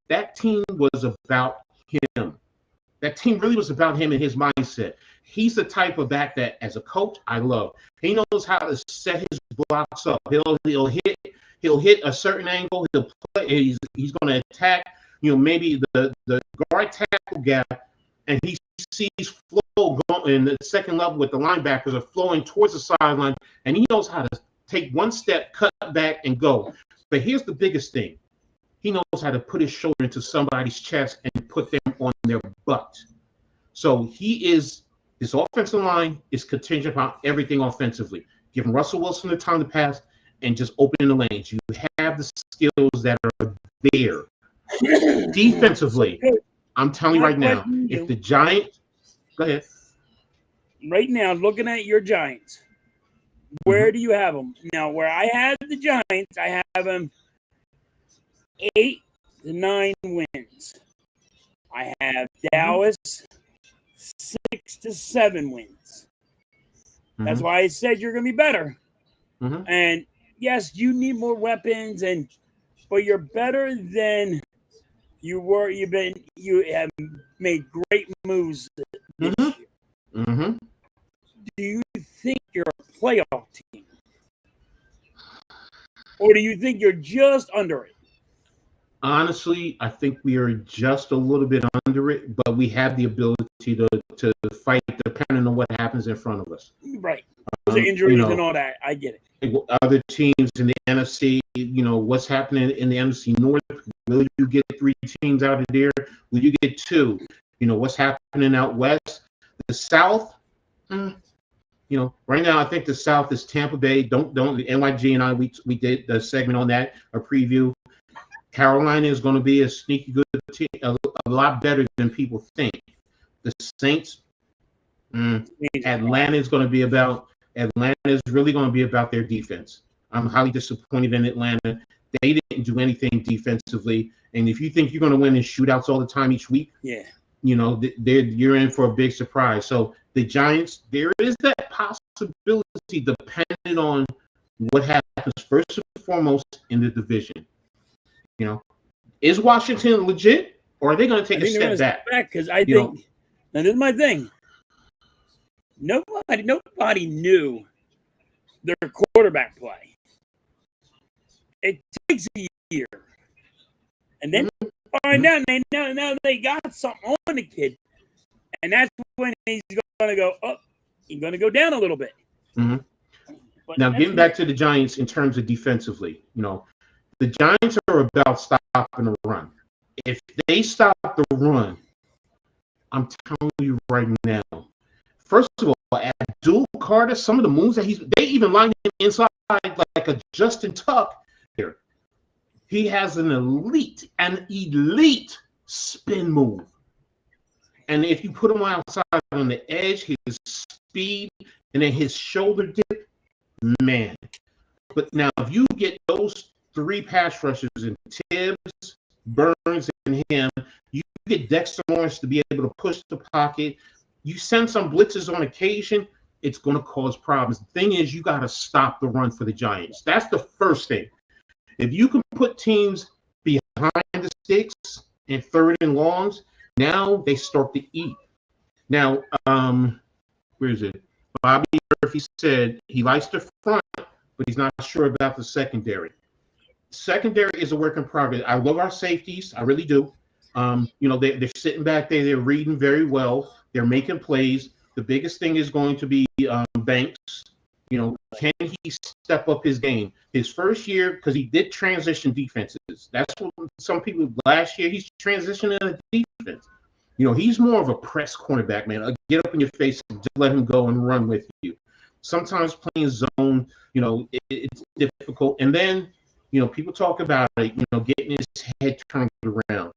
That team was about him. That team really was about him and his mindset. He's the type of back that, as a coach, I love. He knows how to set his blocks up. He'll hit a certain angle. He'll play. He's going to attack. Maybe the guard tackle gap, and he sees flow going in the second level with the linebackers are flowing towards the sideline, and he knows how to take one step, cut back, and go. But here's the biggest thing. He knows how to put his shoulder into somebody's chest and put them on their butt. So his offensive line is contingent upon everything offensively. Giving Russell Wilson the time to pass and just opening the lanes. You have the skills that are there. Defensively, I'm telling you right now, if the Giants, go ahead. Right now, looking at your Giants, where do you have them? Now, where I have the Giants, I have them 8 to 9 wins. I have Dallas 6 to 7 wins. That's why I said you're going to be better. And yes, you need more weapons, but you're better than you were. You have made great moves this year. Do you think you're a playoff team, or do you think you're just under it? Honestly, I think we are just a little bit under it, but we have the ability to fight depending on what happens in front of us. Right. The injuries and all that. I get it. Other teams in the NFC, what's happening in the NFC North? Will you get 3 teams out of there? Will you get 2? What's happening out west? The South, right now I think the South is Tampa Bay. Don't NYG and I we did the segment on that, a preview. Carolina is going to be a sneaky good team, a lot better than people think. The Saints, Atlanta is really going to be about their defense. I'm highly disappointed in Atlanta. They didn't do anything defensively. And if you think you're going to win in shootouts all the time each week, you're in for a big surprise. So the Giants, there is that possibility depending on what happens first and foremost in the division. Is Washington legit, or are they going to take a step back? Because I think, now this is my thing. Nobody knew their quarterback play. It takes a year, and then find out. Now they got something on the kid, and that's when he's going to go up. He's going to go down a little bit. But Now, that's getting back to the Giants in terms of defensively, the Giants are about stopping the run. If they stop the run, I'm telling you right now. First of all, Abdul Carter, some of the moves that they even line him inside like a Justin Tuck here. He has an elite spin move. And if you put him outside on the edge, his speed and then his shoulder dip, man. But now if you get those three pass rushers in Tibbs, Burns, and him, you get Dexter Lawrence to be able to push the pocket. You send some blitzes on occasion, it's going to cause problems. The thing is, you got to stop the run for the Giants. That's the first thing. If you can put teams behind the sticks and third and longs, now they start to eat. Now, where is it? Bobby Murphy said he likes the front, but he's not sure about the secondary. Secondary is a work in progress. I love our safeties. I really do. They're sitting back there. They're reading very well. They're making plays. The biggest thing is going to be Banks. Can he step up his game? His first year, because he did transition defenses. That's what some people last year, he's transitioning in a defense. He's more of a press cornerback, man. Get up in your face and just let him go and run with you. Sometimes playing zone, it's difficult. And then, people talk about it, getting his head turned around.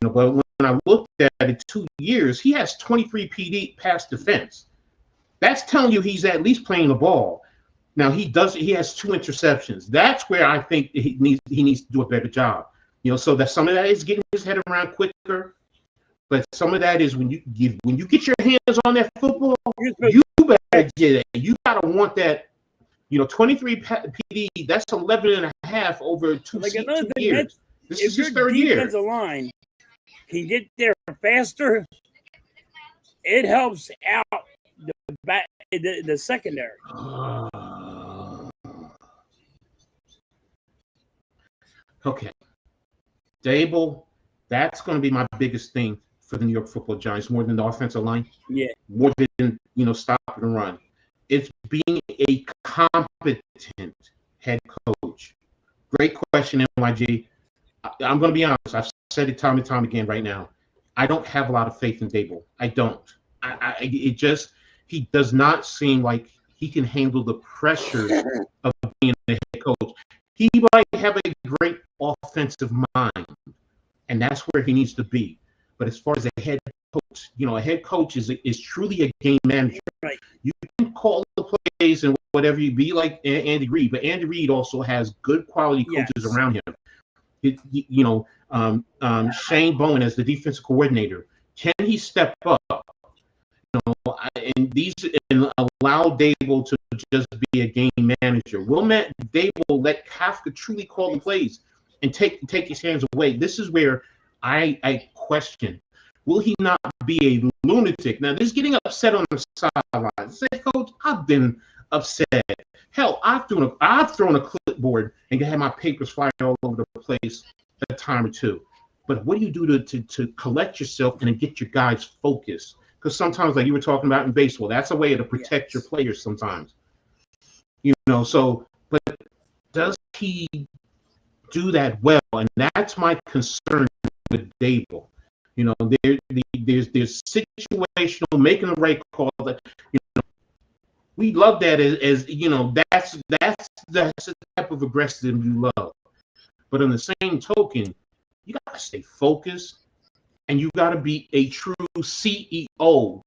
But when I looked at it 2 years, he has 23 PD pass defense. That's telling you he's at least playing the ball. Now he has 2 interceptions. That's where I think he needs to do a better job. So that some of that is getting his head around quicker, but some of that is when you get your hands on that football, you better get it. You gotta want that. 23 PD. That's 11 and a half over 2 years. This is his third year. Defensive line can get there faster, it helps out the secondary. Okay. Dable, that's going to be my biggest thing for the New York Football Giants, more than the offensive line. Yeah. More than, stopping the run. It's being a competent head coach. Great question, NYG. I'm going to be honest. I've said it time and time again right now. I don't have a lot of faith in Dable. I don't. He does not seem like he can handle the pressures of being a head coach. He might have a great offensive mind, and that's where he needs to be. But as far as a head coach, a head coach is truly a game manager. Right. You can call the plays and whatever you be like Andy Reid, but Andy Reid also has good quality coaches around him. Shane Bowen as the defensive coordinator, can he step up? And allow Dable to just be a game manager. Will Dable let Kafka truly call the plays and take his hands away? This is where I question. Will he not be a lunatic? Now, this getting upset on the sidelines. Say, Coach, I've been upset. Hell, I've thrown a clipboard and had my papers flying all over the place a time or two. But what do you do to collect yourself and to get your guys focused? Because sometimes, like you were talking about in baseball, that's a way to protect your players sometimes. But does he do that well? And that's my concern with Dable. There's situational, making the right call. That we love that as that's the type of aggressive you love. But on the same token, you gotta stay focused. And you got to be a true CEO.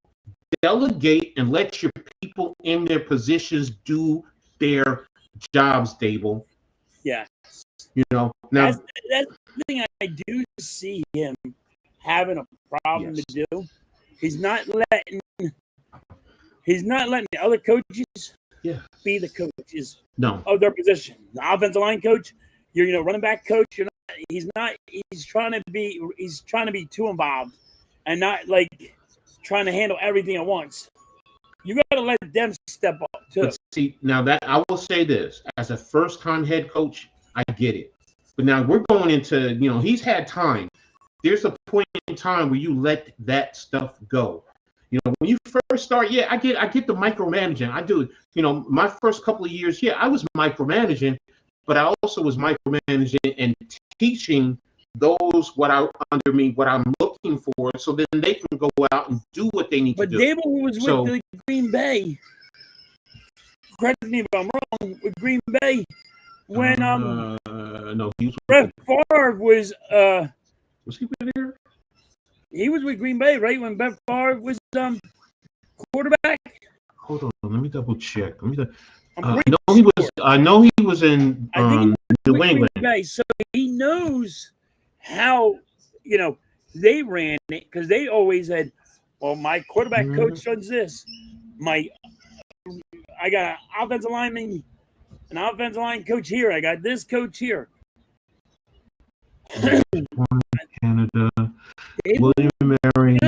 Delegate and let your people in their positions do their jobs, Dable. Yeah. Now that's the thing I do see him having a problem to do. He's not letting the other coaches be the coaches of their position. The offensive line coach, you're running back coach, he's trying to be too involved and not like trying to handle everything at once. You got to let them step up too. But see, now that I will say this, as a first-time head coach, I get it. But now we're going into, he's had time. There's a point in time where you let that stuff go. when you first start, I get the micromanaging. I do. My first couple of years, I was micromanaging, but I also was micromanaging and teaching those what I'm looking for, so then they can go out and do what they need to do. But Dable was with the Green Bay. Correct me if I'm wrong. With Green Bay, when no, he was. Brett Favre was Was he with here? He was with Green Bay, right? When Brett Favre was quarterback. Hold on, let me double check. I know he was in New England. Green Bay, so he knows how they ran it, because they always had, well, my quarterback coach does this. I got an offensive lineman, an offensive line coach here. I got this coach here. Canada, William Mary,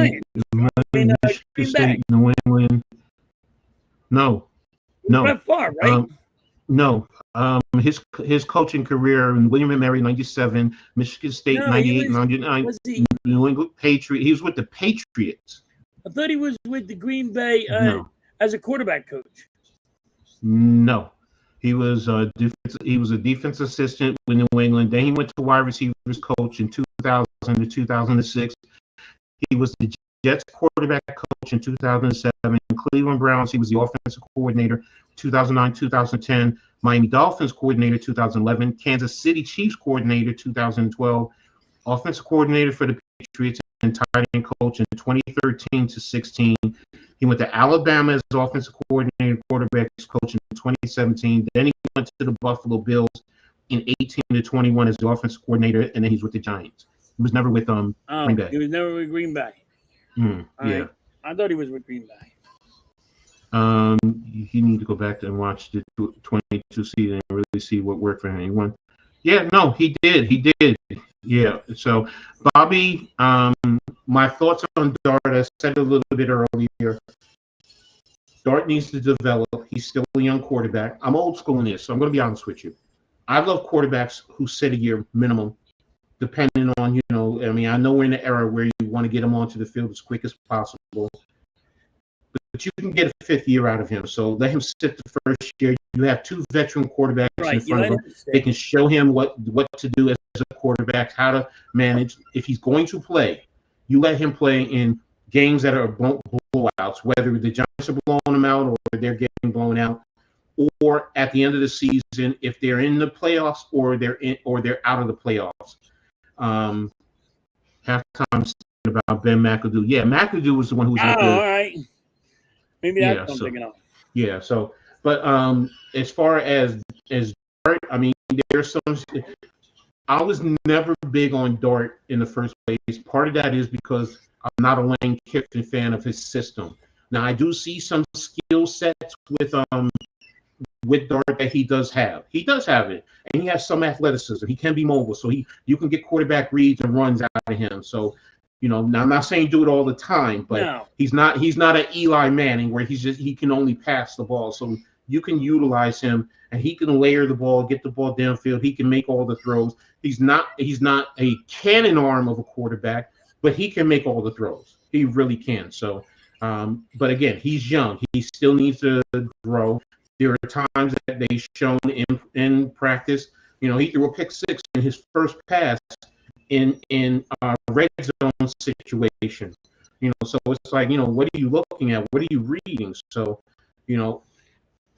Michigan State, New England. No. Brett Favre, right? No. His coaching career in William & Mary 97, Michigan State 98, 99, New England Patriots. He was with the Patriots. I thought he was with the Green Bay as a quarterback coach. No. He was a defense assistant with New England. Then he went to wide receivers coach in 2000 to 2006. He was the Jets quarterback coach in 2007. Cleveland Browns, he was the offensive coordinator 2009, 2010. Miami Dolphins coordinator 2011. Kansas City Chiefs coordinator 2012. Offensive coordinator for the Patriots and tight end coach in 2013 to 16. He went to Alabama as offensive coordinator, quarterbacks coach in 2017. Then he went to the Buffalo Bills in 18 to 21 as the offensive coordinator, and then he's with the Giants. He was never with Green Bay. He was never with Green Bay. Yeah. I thought he was with Green Bay. You need to go back and watch the 22 season and really see what worked for him. He won. Yeah, no, he did. He did. Yeah. So, Bobby, my thoughts on Dart, I said a little bit earlier. Dart needs to develop. He's still a young quarterback. I'm old school in this, so I'm going to be honest with you. I love quarterbacks who sit a year minimum, depending on, I know we're in the era where you want to get them onto the field as quick as possible. But you can get a fifth year out of him. So let him sit the first year. You have two veteran quarterbacks in front of him. They can show him what to do as a quarterback, how to manage. If he's going to play, you let him play in games that are blowouts, whether the Giants are blowing them out or they're getting blown out, or at the end of the season, if they're in the playoffs or they're out of the playoffs. Halftime about Ben McAdoo. Yeah, McAdoo was the one who was. All right. Maybe that's what I'm thinking of. Yeah. So, but as far as Dart, there's some. I was never big on Dart in the first place. Part of that is because I'm not a Lane Kiffin fan of his system. Now, I do see some skill sets with Dart that he does have. He does have it, and he has some athleticism. He can be mobile, so you can get quarterback reads and runs out of him. So, now I'm not saying do it all the time, but he's not an Eli Manning where he can only pass the ball. So you can utilize him, and he can layer the ball, get the ball downfield. He can make all the throws. He's not a cannon arm of a quarterback, but he can make all the throws. He really can. So, but again, he's young. He still needs to grow. There are times that they've shown in practice. He threw a pick six in his first pass in a red zone situation. So it's like, what are you looking at? What are you reading? So,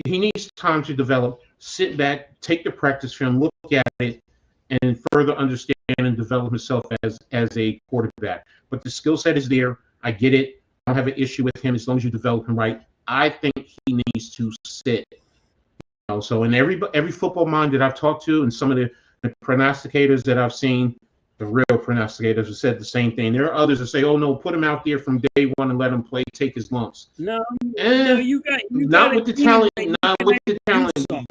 he needs time to develop, sit back, take the practice film, look at it, and further understand and develop himself as a quarterback. But the skill set is there. I get it. I don't have an issue with him as long as you develop him right. I think he needs to sit. So in every football mind that I've talked to, and some of the prognosticators that I've seen, the real prognosticators have said the same thing. There are others that say, "Oh no, put him out there from day one and let him play, take his lumps." No, you got not with the talent. Not with the talent.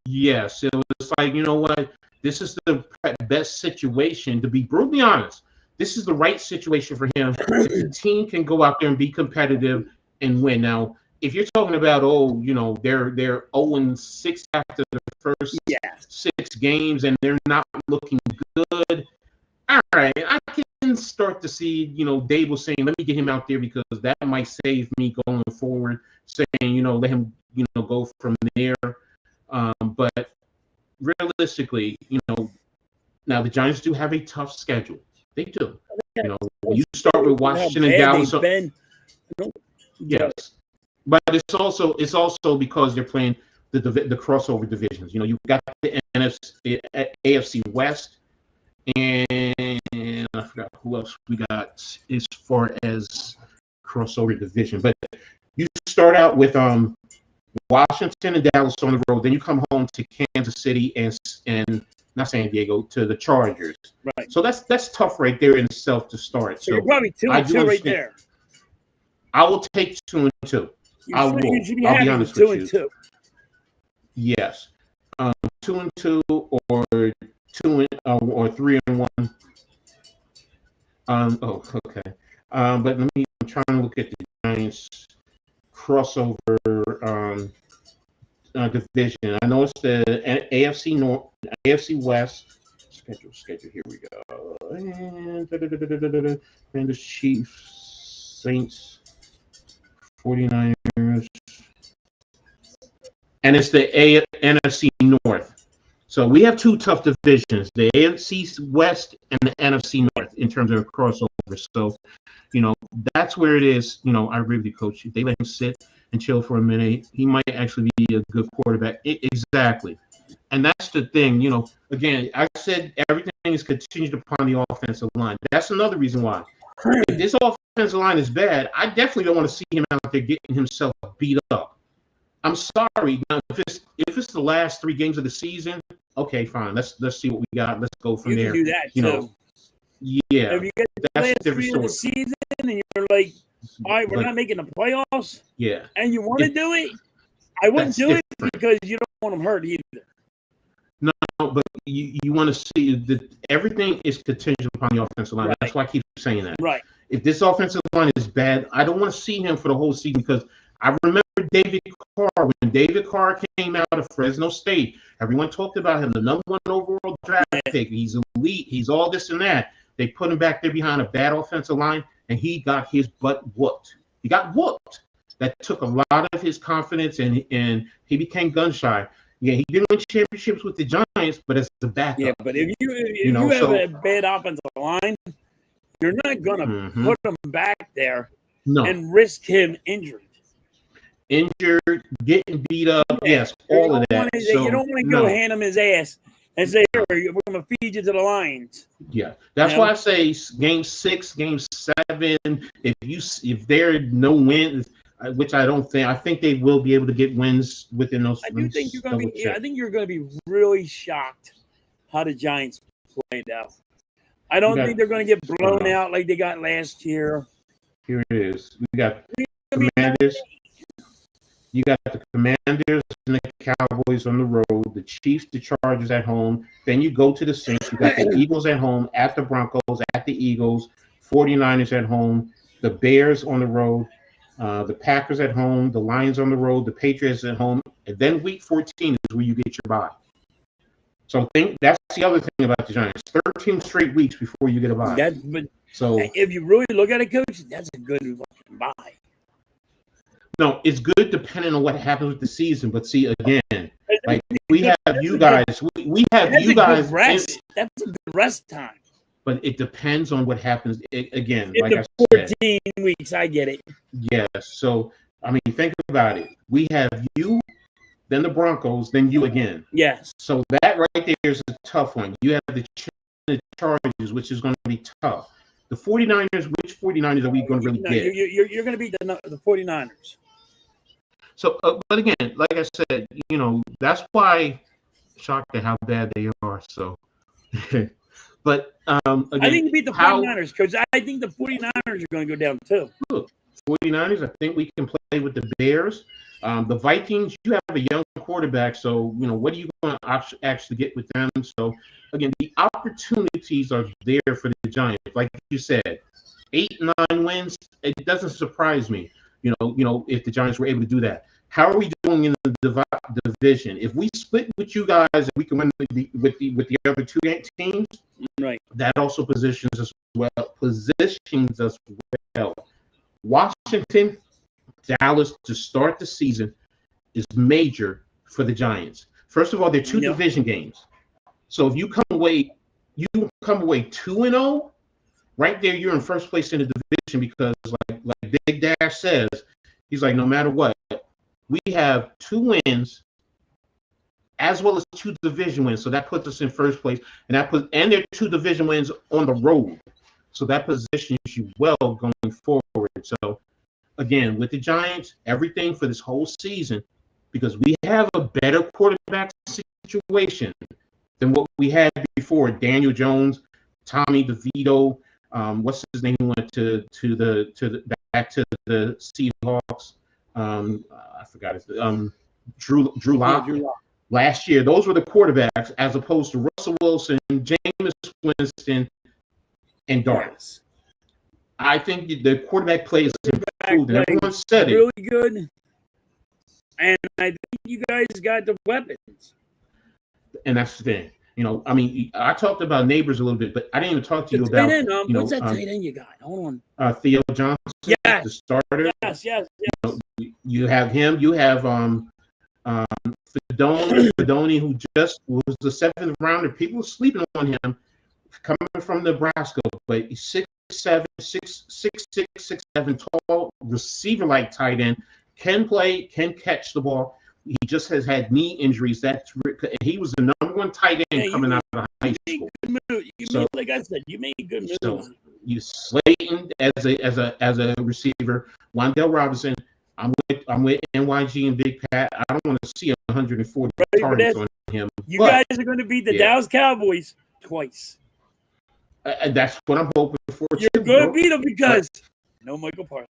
Yes, it was like, what? This is the best situation, to be brutally honest. This is the right situation for him. The team can go out there and be competitive and win. Now, if you're talking about, they're 0-6 after the first 6 games and they're not looking good, all right, I can start to see, Dable saying, let me get him out there because that might save me going forward, saying, let him, go from there. But realistically, now the Giants do have a tough schedule. They do. When you start with Washington and Dallas. Yes. But it's also because they're playing the crossover divisions. You've got the AFC West, and I forgot who else we got as far as crossover division. But you start out with Washington and Dallas on the road, then you come home to Kansas City and not San Diego, to the Chargers. Right. So that's tough right there in itself to start. So you're probably 2-2 right there. I will take 2-2. I'll be honest with you. 2-2. Yes, 2-2 or 3-1. Okay. But I'm trying to look at the Giants crossover division. I know it's the AFC North, AFC West. Schedule. Here we go. And the Chiefs, Saints, 49ers. And it's the NFC North. So we have two tough divisions, the AFC West and the NFC North in terms of crossover. So, that's where it is. I agree with you, Coach. If they let him sit and chill for a minute, he might actually be a good quarterback. Exactly. And that's the thing, again, I said everything is contingent upon the offensive line. That's another reason why. If this offensive line is bad, I definitely don't want to see him out there getting himself beat up. I'm sorry. Now, if it's the last 3 games of the season, okay, fine. Let's see what we got. Let's go from there. You can do that too. Yeah. If you get the last 3 of the season and you're like, all right, we're not making the playoffs. Yeah. And you want to do it, I wouldn't do it because you don't want them hurt either. No, but you want to see that everything is contingent upon the offensive line. Right. That's why I keep saying that. Right. If this offensive line is bad, I don't want to see him for the whole season because I remember David Carr. When David Carr came out of Fresno State, everyone talked about him, the number 1 overall draft pick. He's elite. He's all this and that. They put him back there behind a bad offensive line, and he got his butt whooped. He got whooped. That took a lot of his confidence, and he became gun shy. Yeah, he didn't win championships with the Giants, but as a backup. Yeah, but if you have a bad offensive line, you're not going to put him back there and risk him injured. Injured, getting beat up, yes, all of that. You don't want to go hand him his ass and say, "Here, we're going to feed you to the Lions." Yeah, that's why I say Game 6, Game 7. If there are no wins, which I don't think, I think they will be able to get wins within those. I do think you're going to be. I think you're going to be really shocked how the Giants played out. I don't think they're going to get blown out like they got last year. Here it is. We got Commanders. You got the Commanders and the Cowboys on the road, the Chiefs, the Chargers at home. Then you go to the Saints. You got the Eagles at home, at the Broncos, at the Eagles, 49ers at home, the Bears on the road, the Packers at home, the Lions on the road, the Patriots at home. And then week 14 is where you get your bye. So that's the other thing about the Giants. 13 straight weeks before you get a bye. So if you really look at it, Coach, that's a good bye. No, it's good depending on what happens with the season. But see, again, like we have you guys. We have you guys. Rest. That's a good rest time. But it depends on what happens. Again, in like the I said. 14 weeks, I get it. Yes. So, I mean, think about it. We have you, then the Broncos, then you again. Yes. So that right there is a tough one. You have the Chargers, which is going to be tough. The 49ers, which 49ers are we going to really get? You're going to beat the 49ers. So, but again, like I said, that's why shocked at how bad they are. So, but again, I think you beat the 49ers because I think the 49ers are going to go down too. Look, 49ers, I think we can play with the Bears. The Vikings, you have a young quarterback, so what are you going to actually get with them? So again, the opportunities are there for the Giants. Like you said, 8-9 wins. It doesn't surprise me. If the Giants were able to do that. How are we doing in the division? If we split with you guys and we can win with the other 2 teams, Right. That also positions us well. Washington, Dallas to start the season is major for the Giants. First of all, they're two division games. So if you come away 2-0, right there, you're in first place in the division because, like Big Dash says, he's like, no matter what, we have 2 wins as well as 2 division wins. So that puts us in first place, and there are 2 division wins on the road. So that positions you well going forward. So again, with the Giants, everything for this whole season, because we have a better quarterback situation than what we had before. Daniel Jones, Tommy DeVito, what's his name? He went back to the Seahawks. I forgot his Drew Lock. Drew Lock. Last year, those were the quarterbacks, as opposed to Russell Wilson, Jameis Winston, and Darnold. I think the quarterback play is improved, and everyone said really good. And I think you guys got the weapons. And that's the thing. You know, I mean, I talked about Neighbors a little bit, but I didn't even talk to you about. What's that tight end you got? Hold on. Theo Johnson, yes. The starter. Yes. You have him. You have Fedoni, who just was the 7th rounder. People were sleeping on him, coming from Nebraska, but he's 6'7", 6'6", 6'7", tall, receiver-like tight end, can play, can catch the ball. He just has had knee injuries. He was the number 1 tight end coming out of high school. Like I said, you made good moves. So you Slayton as a receiver, Wan'Dale Robinson. I'm with NYG and Big Pat. I don't want to see 140 targets on him. You guys are going to beat the Dallas Cowboys twice. That's what I'm hoping for. You're going to beat them because no Michael Parsons.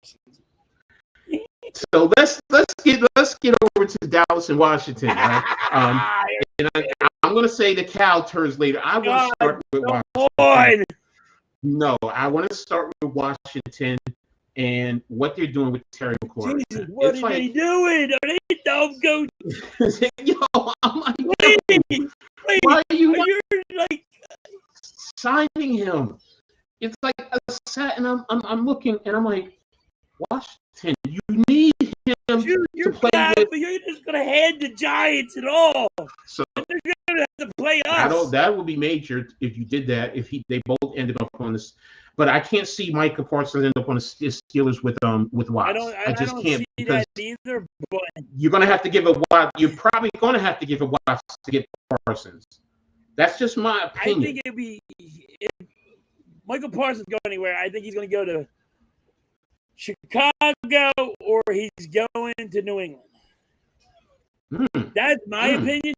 So let's get over to Dallas and Washington. Right? And I'm going to say the cow turns later. I want to start with Washington. No, I want to start with Washington and what they're doing with Terry McLaurin. Jesus, what are they doing? Are they dumb goats? Yo, I'm like, why are you like signing him? It's like I sat and I'm looking and I'm like, Washington, you need him to play with. But you're just gonna hand the Giants at all. So they're gonna have to play us. That would be major if you did that. If they both ended up on this, but I can't see Micah Parsons end up on the Steelers with Watts. I just can't see that either. But you're gonna have to give a Watts. You're probably gonna have to give a Watts to get Parsons. That's just my opinion. I think it'd be if Michael Parsons go anywhere. I think he's gonna go to Chicago or he's going to New England. That's my opinion.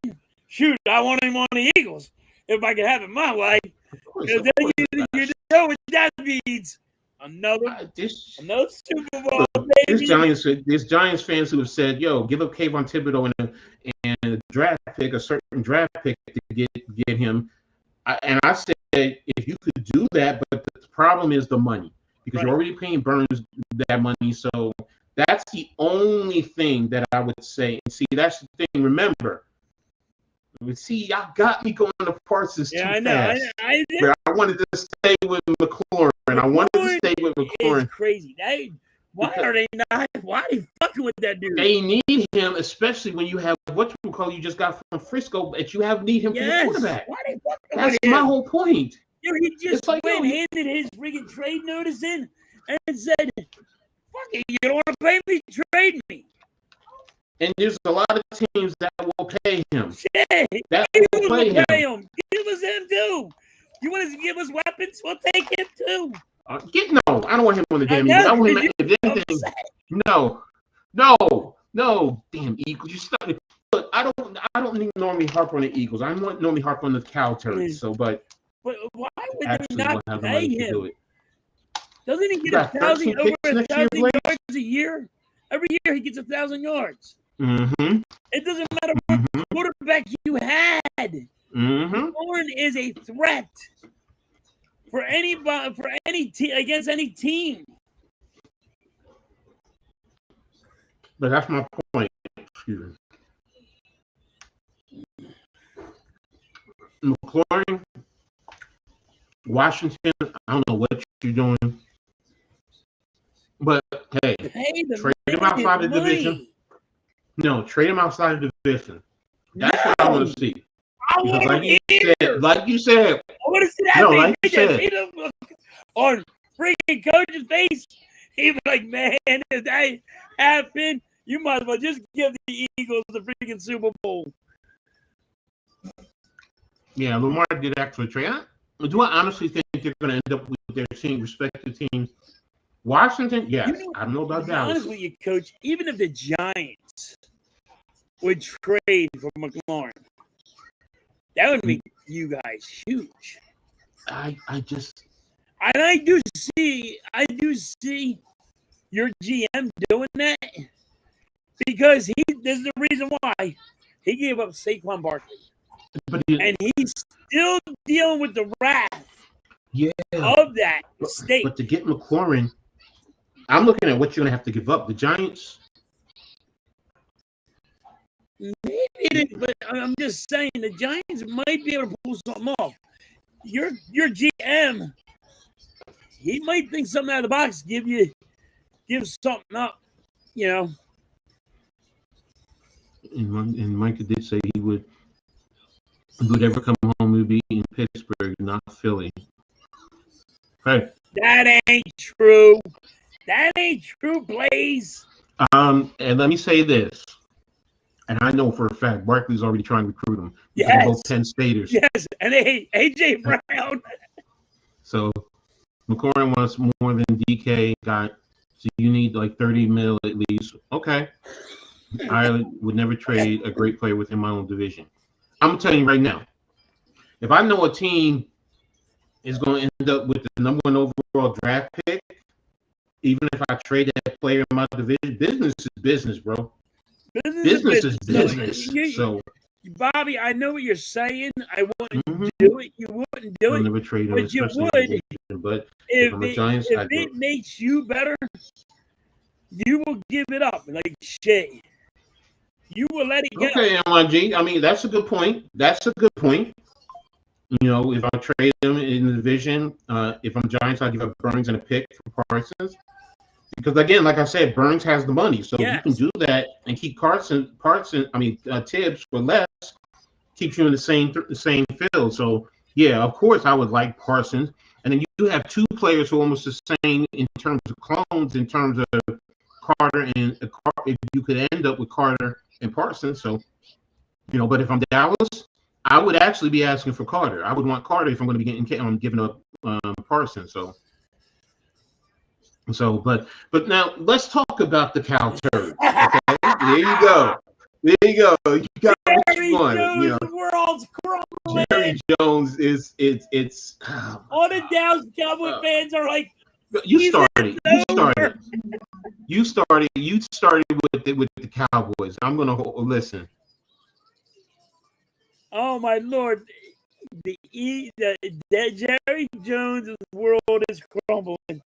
Shoot, I want him on the Eagles if I could have it my way. Because then you know what that means. Another Super Bowl, baby. There's Giants fans who have said, "Yo, give up Kayvon Thibodeau and a draft pick, a certain draft pick to get him." And I said, if you could do that, but the problem is the money. Because you're already paying Burns that money. So that's the only thing that I would say. And see, that's the thing. Remember, y'all got me going to Parsons too fast. I wanted to stay with McLaurin. It's crazy. Why are they fucking with that dude? They need him, especially when you have you just got from Frisco, but you need him for your quarterback. Why they fucking That's my whole point. He just handed his freaking trade notice in and said, "Fuck it, you don't want to pay me, trade me." And there's a lot of teams that will pay him. Shit, that will pay him. Give us him too. You want us to give us weapons? We'll take him too. I don't want him on the damn Eagles. I want him if anything. No, damn Eagles. You started. Look, I don't normally harp on the Eagles. I normally harp on the cow turds. So, but why would they not pay him? Doesn't he get over 1,000 yards a year? Every year he gets 1,000 yards. Mm-hmm. It doesn't matter what quarterback you had. Mm-hmm. Warren is a threat for anybody, against any team. But that's my point. Excuse me. McLaurin Washington, I don't know what you're doing, but hey, Pay the trade him man outside his the division. money. No, trade him outside the division. That's what I want to see. I Because want like him here. like you said, I want to see that no, thing. like you said, See the look on freaking coach's face. He was like, man, if that happened, you might as well just give the Eagles the freaking Super Bowl. yeah, Lamar did actually trade. Do I honestly think they're going to end up with their team, respective teams? Washington, yes. You know, I don't know about to be Dallas. honest with you, Coach, even if the Giants would trade for McLaurin, that would make you guys huge. I just And I do see your GM doing that because this is the reason why he gave up Saquon Barkley. And he's still dealing with the wrath of that state. But to get McLaurin, I'm looking at what you're going to have to give up. The Giants. Maybe it is, but I'm just saying the Giants might be able to pull something off. Your GM, he might think something out of the box, give something up, you know. And Micah did say he would ever come home, he would be in Pittsburgh, not Philly. Hey. That ain't true. That ain't true, Blaze. And let me say this. And I know for a fact Barkley's already trying to recruit him. Yes. They're both Penn Staters. Yes, and AJ Brown. So McLaurin wants more than DK got. So you need like 30 mil at least. Okay. I would never trade a great player within my own division. I'm gonna tell you right now. If I know a team is going to end up with the number 1 overall draft pick, even if I trade that player in my division, business is business, bro. Business is business. So, Bobby, I know what you're saying. I wouldn't do it. You wouldn't do I'll it. never trade him, But you especially would. in the division. But If I'm a Giants, it makes you better, you will give it up. Like shit. You will let it go. Okay, MIG. I mean, that's a good point. You know, if I trade them in the division, if I'm Giants, I give up Burns and a pick for Parsons. Because again, like I said, Burns has the money, so you can do that and keep Tibbs for less, keeps you in the same field. So yeah, of course, I would like Parsons, and then you have 2 players who are almost the same in terms of clones, in terms of Carter and if you could end up with Carter and Parsons. So you know, but if I'm Dallas, I would actually be asking for Carter. I would want Carter if I'm going to be giving up Parsons. So, but now let's talk about the cow turd. Okay, there you go. You got what you want. You know, the world's crumbling. Jerry Jones is all the Dallas Cowboy fans are like, you started with the Cowboys. I'm gonna listen. Oh my Lord, the Jerry Jones' world is crumbling.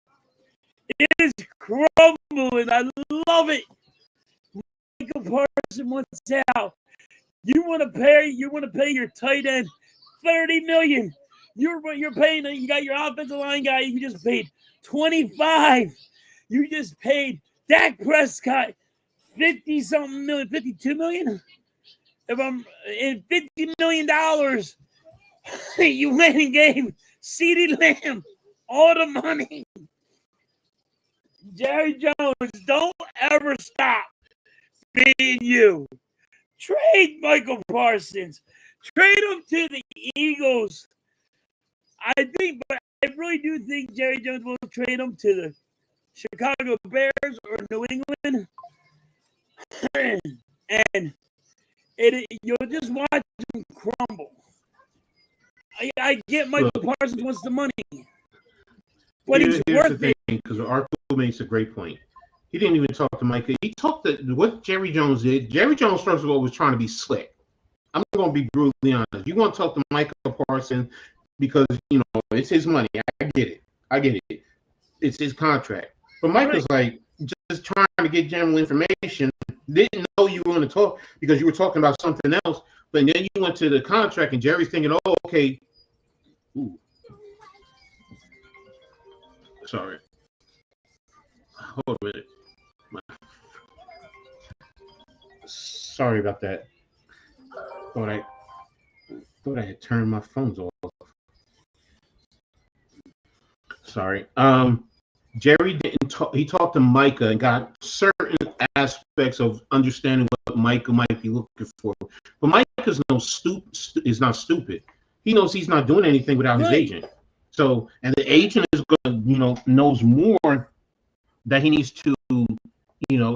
It is crumbling. I love it. Michael Parsons wants out. You want to pay your tight end $30 million. You're paying. You got your offensive line guy. You just paid $25. You just paid Dak Prescott $50-something million, $52 million. If I'm in $50 million, you went and gave CeeDee Lamb all the money. Jerry Jones, don't ever stop being you. Trade Michael Parsons. Trade him to the Eagles. I really do think Jerry Jones will trade him to the Chicago Bears or New England. And you'll just watch him crumble. I get Michael Parsons wants the money. But he's worth it. Because Arthur makes a great point. He didn't even talk to Micah. He talked to what Jerry Jones did. Jerry Jones, first of all, was trying to be slick. I'm going to be brutally honest. You want to talk to Micah Parsons because, you know, it's his money. I get it. It's his contract. But Micah's like just trying to get general information. Didn't know you were going to talk because you were talking about something else. But then you went to the contract and Jerry's thinking, oh, okay. Ooh. Sorry. Hold a minute. Sorry about that. Thought I had turned my phones off. Sorry. Jerry didn't talk. He talked to Micah and got certain aspects of understanding what Micah might be looking for. But Micah's is not stupid. He knows he's not doing anything without his agent. So, and the agent is going to, knows more that he needs to,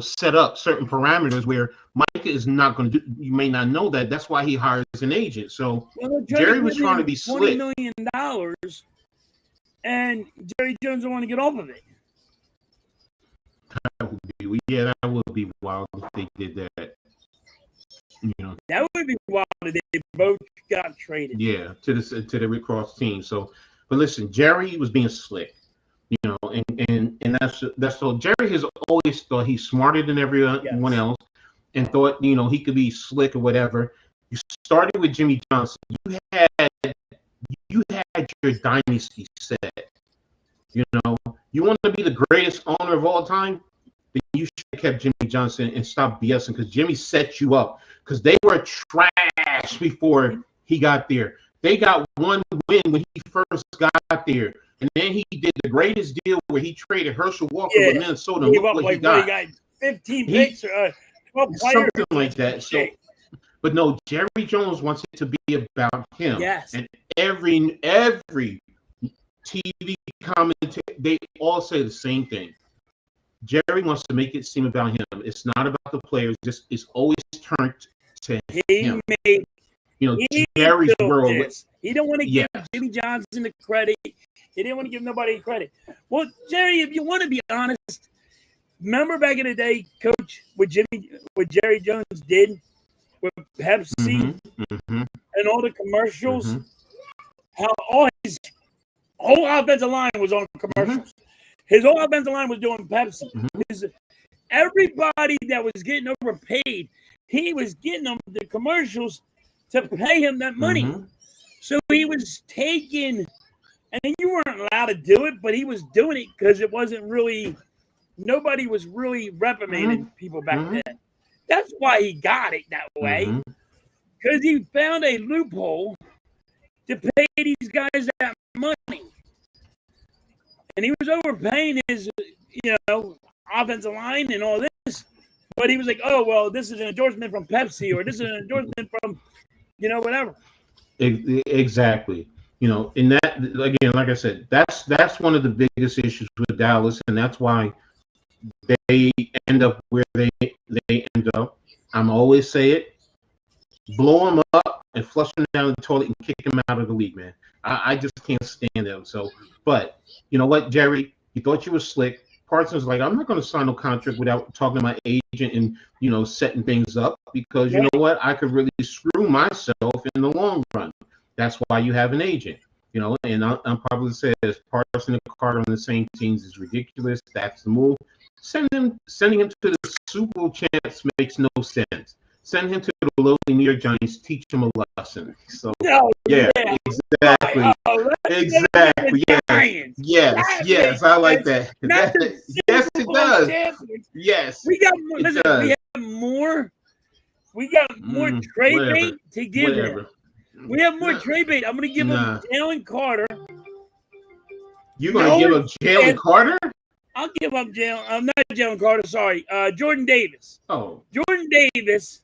set up certain parameters where Micah is not going to do. You may not know that. That's why he hires an agent. So Jerry was trying to be slick. $20 million, and Jerry Jones don't want to get off of it. That would be wild if they did that. That would be wild if they both got traded. Yeah, to the Rick Ross team. So, but listen, Jerry was being slick, and that's so. Jerry has always thought he's smarter than everyone else, and thought he could be slick or whatever. You started with Jimmy Johnson. You had your dynasty set. You want to be the greatest owner of all time, then you should have kept Jimmy Johnson and stop BSing, because Jimmy set you up, because they were trash before he got there. They got one win when he first got there, and then he did the greatest deal where he traded Herschel Walker with Minnesota. He got 15 picks or 12 players, something like that. So, but no, Jerry Jones wants it to be about him. Yes, and every TV commentator, they all say the same thing. Jerry wants to make it seem about him. It's not about the players. It's always turned to him. Jerry's world. He don't want to give Jimmy Johnson the credit. He didn't want to give nobody credit. Well, Jerry, if you want to be honest, remember back in the day, Coach, what Jerry Jones did with Pepsi and all the commercials, how all his whole offensive line was on commercials. His whole offensive line was doing Pepsi. Everybody that was getting overpaid, he was getting them the commercials to pay him that money. So he was taking, and you weren't allowed to do it, but he was doing it because it wasn't really, nobody was really reprimanding people back then. That's why he got it that way, because he found a loophole to pay these guys that money. And he was overpaying his, offensive line and all this. But he was like, oh, well, this is an endorsement from Pepsi, or this is an endorsement from, whatever. Exactly. In that, again, like I said, that's one of the biggest issues with Dallas, and that's why they end up where they end up. I'm always say it, blow them up and flush them down the toilet and kick them out of the league, man. I just can't stand them. So, but you know what, Jerry, you thought you were slick. Parsons like, I'm not going to sign no contract without talking to my agent and, setting things up, because you know what? I could really screw myself in the long run. That's why you have an agent, and I'm probably saying Parsons and Carter on the same teams is ridiculous. That's the move. Sending him to the Super Bowl chance makes no sense. Send him to the lowly New York Giants, teach him a lesson. So exactly. Exactly. Yes, I like that. Yes, it does. Yes. We got more. Listen, we got more trade bait to give him. We have more trade bait. I'm going to give him Jalen Carter. You're going to give him Jalen Carter? I'll give up Jalen. I'm not Jalen Carter. Sorry, Jordan Davis. Oh, Jordan Davis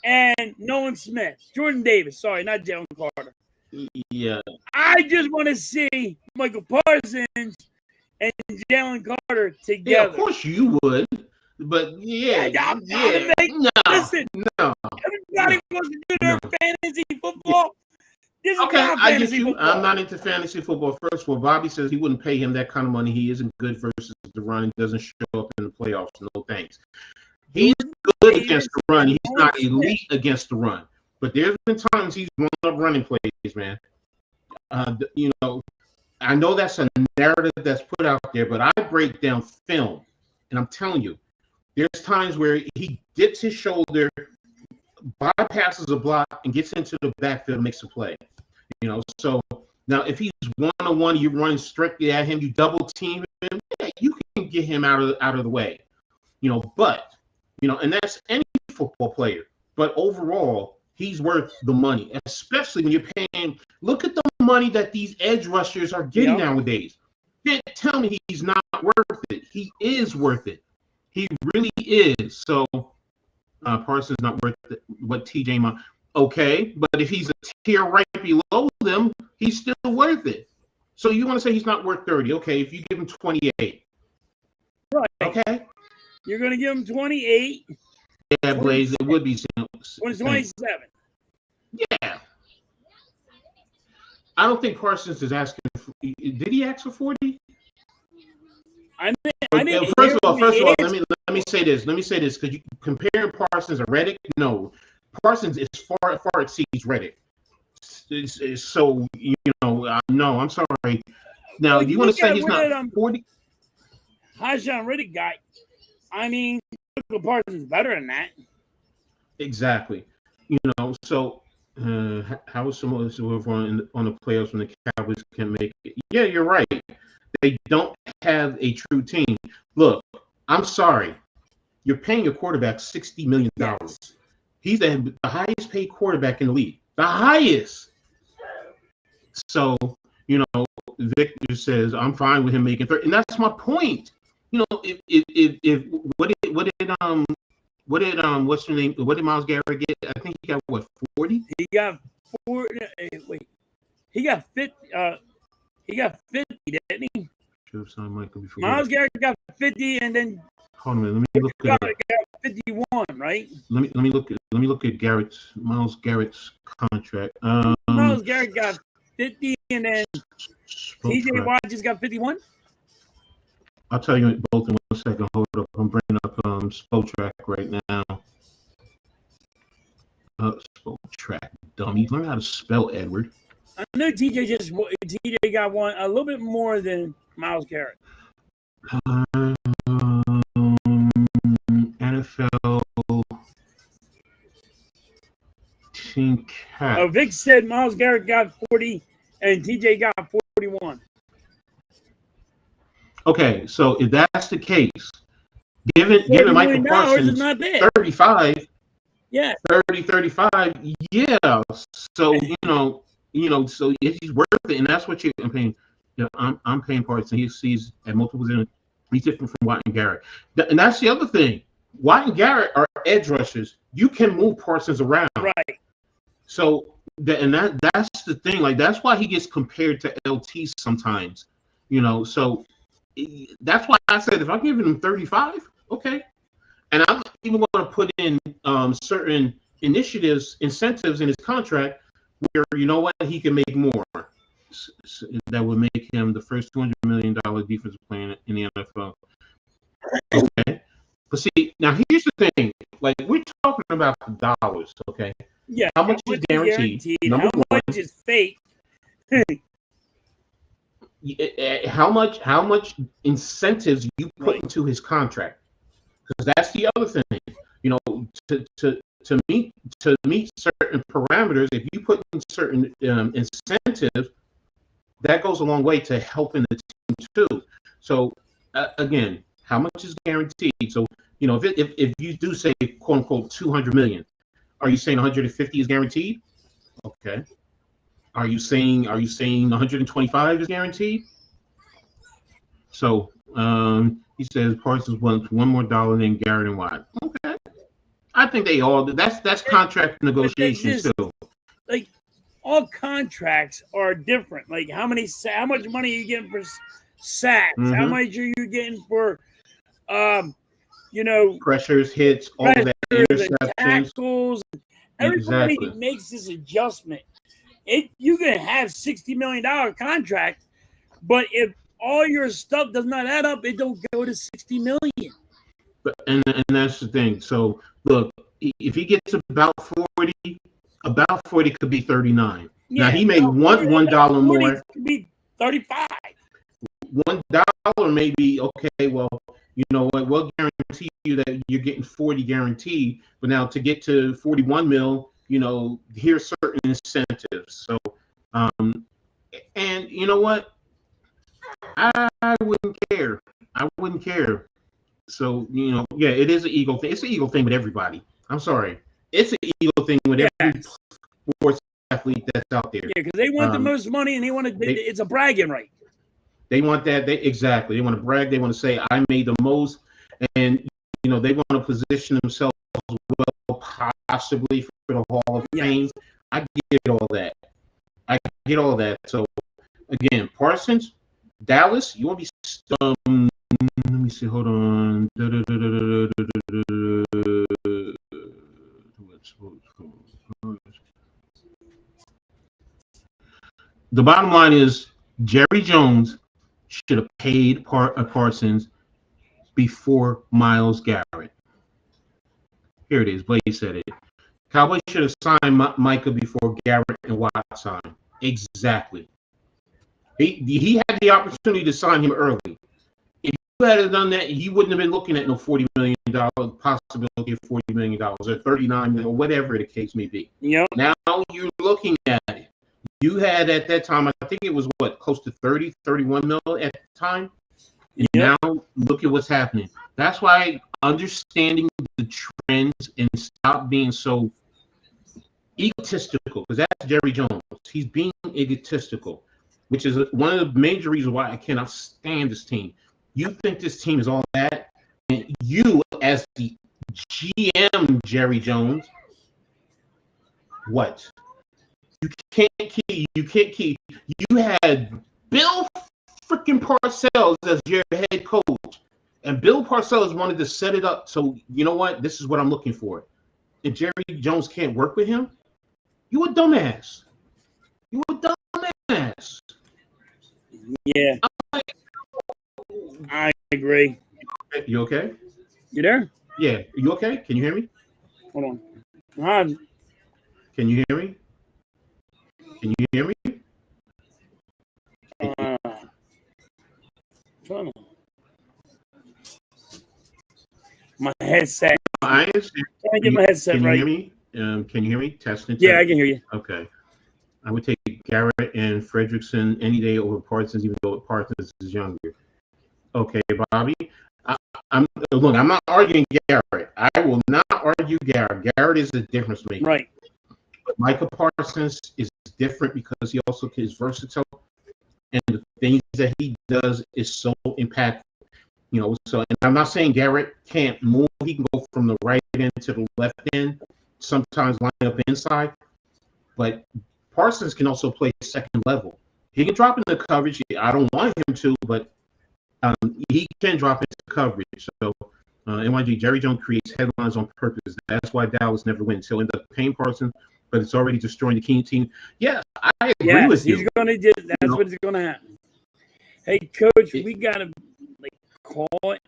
and Nolan Smith. Jordan Davis. Sorry, not Jalen Carter. Yeah. I just want to see Michael Parsons and Jalen Carter together. Yeah, of course you would. But listen, no. Everybody wants to do their fantasy football. This okay, is I get you. Football. I'm not into fantasy football. First of all, Bobby says he wouldn't pay him that kind of money. He isn't good versus the run. He doesn't show up in the playoffs. No thanks. He's good against the run. He's not elite against the run. But there's been times he's blown up running plays, man. I know that's a narrative that's put out there, but I break down film, and I'm telling you, there's times where he dips his shoulder, bypasses a block, and gets into the backfield and makes a play. So Now, if he's one-on-one, you're running strictly at him, you double team him, yeah, you can get him out of the way. But and that's any football player. But overall, he's worth the money, especially when you're paying. Look at the money that these edge rushers are getting nowadays. You can't tell me he's not worth it. He is worth it. He really is. So Parsons not worth it. What TJ Mott? Okay, but if he's a tier right below them, he's still worth it. So you want to say he's not worth 30? Okay, if you give him 28, right? Okay, you're going to give him 28. Yeah, Blaze, it would be 27. Yeah, I don't think Parsons is asking. Did he ask for 40? First of all, let me say this. Because you comparing Parsons and Reddick, no, Parsons is far exceeds Reddick. So no, I'm sorry. Now, do you want to say he's not 40? Haason Reddick guy. I mean, Parsons is better than that. Exactly. So how is someone on the playoffs when the Cowboys can make it? Yeah, you're right. They don't have a true team. Look, I'm sorry. You're paying your quarterback $60 million. Yes. He's the highest paid quarterback in the league. The highest. So, Victor says, I'm fine with him making 30. And that's my point. If what's your name? What did Myles Garrett get? I think he got 40? He got 40. Wait. He got 50. He got 50, didn't he? Myles Garrett got 50, and then hold on a minute. Let me look at got 51, right? Let me look at Myles Garrett's contract. Myles Garrett got 50, and then TJ Watt just got 51. I'll tell you both in 1 second. Hold up. I'm bringing up Spotrac right now. Spotrac, dummy. Learn how to spell, Edward. I know TJ got one a little bit more than Myles Garrett. NFL team cap. Vic said Myles Garrett got 40 and TJ got 41. Okay, so if that's the case, given Michael Parsons 35, yeah, 35, yeah. So so he's worth it, and that's what I'm paying. I'm paying Parsons. He's at multiple positions. He's different from Watt and Garrett, and that's the other thing. Watt and Garrett are edge rushers. You can move Parsons around, right? So that's the thing. Like that's why he gets compared to LT sometimes. So. That's why I said if I'm giving him 35, okay. And I'm even going to put in certain incentives in his contract where he can make more. So that would make him the first $200 million defensive player in the NFL. Okay. But see, now here's the thing. Like we're talking about the dollars, okay? Yeah. How much is guaranteed? Number how one. much is fake? How much incentives you put into his contract? Because that's the other thing. To meet certain parameters, if you put in certain incentives, that goes a long way to helping the team too. So again, how much is guaranteed? So if you do say quote unquote 200 million, are you saying 150 is guaranteed? Okay. Are you saying 125 is guaranteed? So he says Parsons wants $1 more than Garrett and Watt. Okay, I think they all. That's contract negotiations too. Like all contracts are different. Like how much money are you getting for sacks? Mm-hmm. How much are you getting for pressures, hits, all that, interceptions, tackles? Everybody makes this adjustment. You can have $60 million contract, but if all your stuff does not add up, it don't go to $60 million. And that's the thing. So look, if he gets about 40 could be 39. Yeah, now he made $1 more. Could be 35. $1 may be okay. Well, you know what? We'll guarantee you that you're getting 40 guaranteed. But now to get to 41 mil, here's certain incentives. So And you know what? I wouldn't care. I wouldn't care. So, yeah, it is an ego thing. It's an ego thing with everybody. I'm sorry. It's an ego thing with every sports athlete that's out there. Yeah, because they want the most money and they want to. It's a bragging right. They want that. Exactly. They want to brag. They want to say, "I made the most," and they want to position themselves well, possibly for the Hall of Fame. I get all that. So again, Parsons, Dallas. You want to be? Let me see. Hold on. The bottom line is Jerry Jones should have paid Parsons before Myles Garrett. Here it is. Blade said it. Cowboys should have signed Micah before Garrett and Watt signed. Exactly. He had the opportunity to sign him early. If you had done that, he wouldn't have been looking at no $40 million possibility of $40 million or $39 million or whatever the case may be. Yep. Now you're looking at it. You had at that time, I think it was close to 30, 31 mil at the time. And now look at what's happening. That's why understanding the trends and stop being so egotistical, because that's Jerry Jones. He's being egotistical, which is one of the major reasons why I cannot stand this team. You think this team is all that, and you, as the GM, Jerry Jones, what? You can't keep. You had Bill freaking Parcells as your head coach, and Bill Parcells wanted to set it up so you know what? This is what I'm looking for. And Jerry Jones can't work with him. You a dumbass. You a dumbass. Yeah. I agree. You okay? You there? Yeah. You okay? Can you hear me? Hold on. Can you hear me? Can you hear me? My headset. I understand. Can I get my headset right? Can you hear me? Can you hear me? Testing. Yeah, I can hear you. Okay. I would take Garrett and Fredrickson any day over Parsons, even though Parsons is younger. Okay, Bobby. I'm not arguing Garrett. I will not argue Garrett. Garrett is a difference maker. Right. But Micah Parsons is different because he also is versatile, and the things that he does is so impactful. So and I'm not saying Garrett can't move. He can go from the right end to the left end, sometimes line up inside. But Parsons can also play second level. He can drop into coverage. I don't want him to, but he can drop into coverage. So NYG, Jerry Jones creates headlines on purpose. That's why Dallas never wins. He'll end up paying Parsons, but it's already destroying the King team. Yes, I agree with you. He's going to do. That's what's going to happen. Hey, Coach, we got to call it.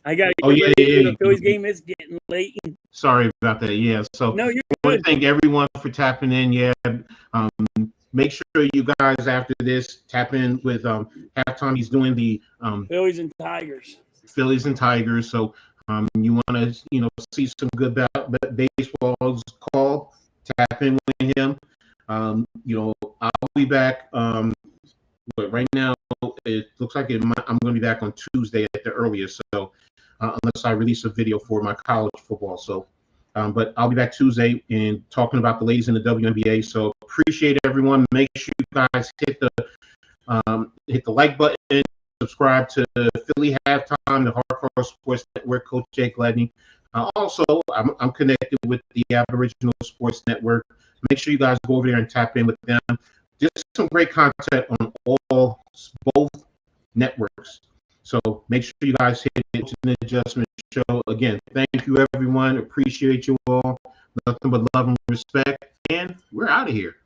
I got to get ready for the Phillies game. It's getting late. Sorry about that. Yeah. So no, you're I want to thank everyone for tapping in. Yeah. Make sure you guys after this tap in with Halftime. He's doing the Phillies and Tigers. So you want to see some good baseball called. Tap in with him. I'll be back. But right now it looks like I'm going to be back on Tuesday at the earliest. So unless I release a video for my college football. So, but I'll be back Tuesday and talking about the ladies in the WNBA. So appreciate everyone. Make sure you guys hit the like button, subscribe to Philly Halftime, the Hardcore Sports Network, Coach Edd Gladney. Also, I'm connected with the Aboriginal Sports Network. Make sure you guys go over there and tap in with them. Just some great content on both networks. So make sure you guys hit an adjustment show. Again, thank you, everyone. Appreciate you all. Nothing but love and respect. And we're out of here.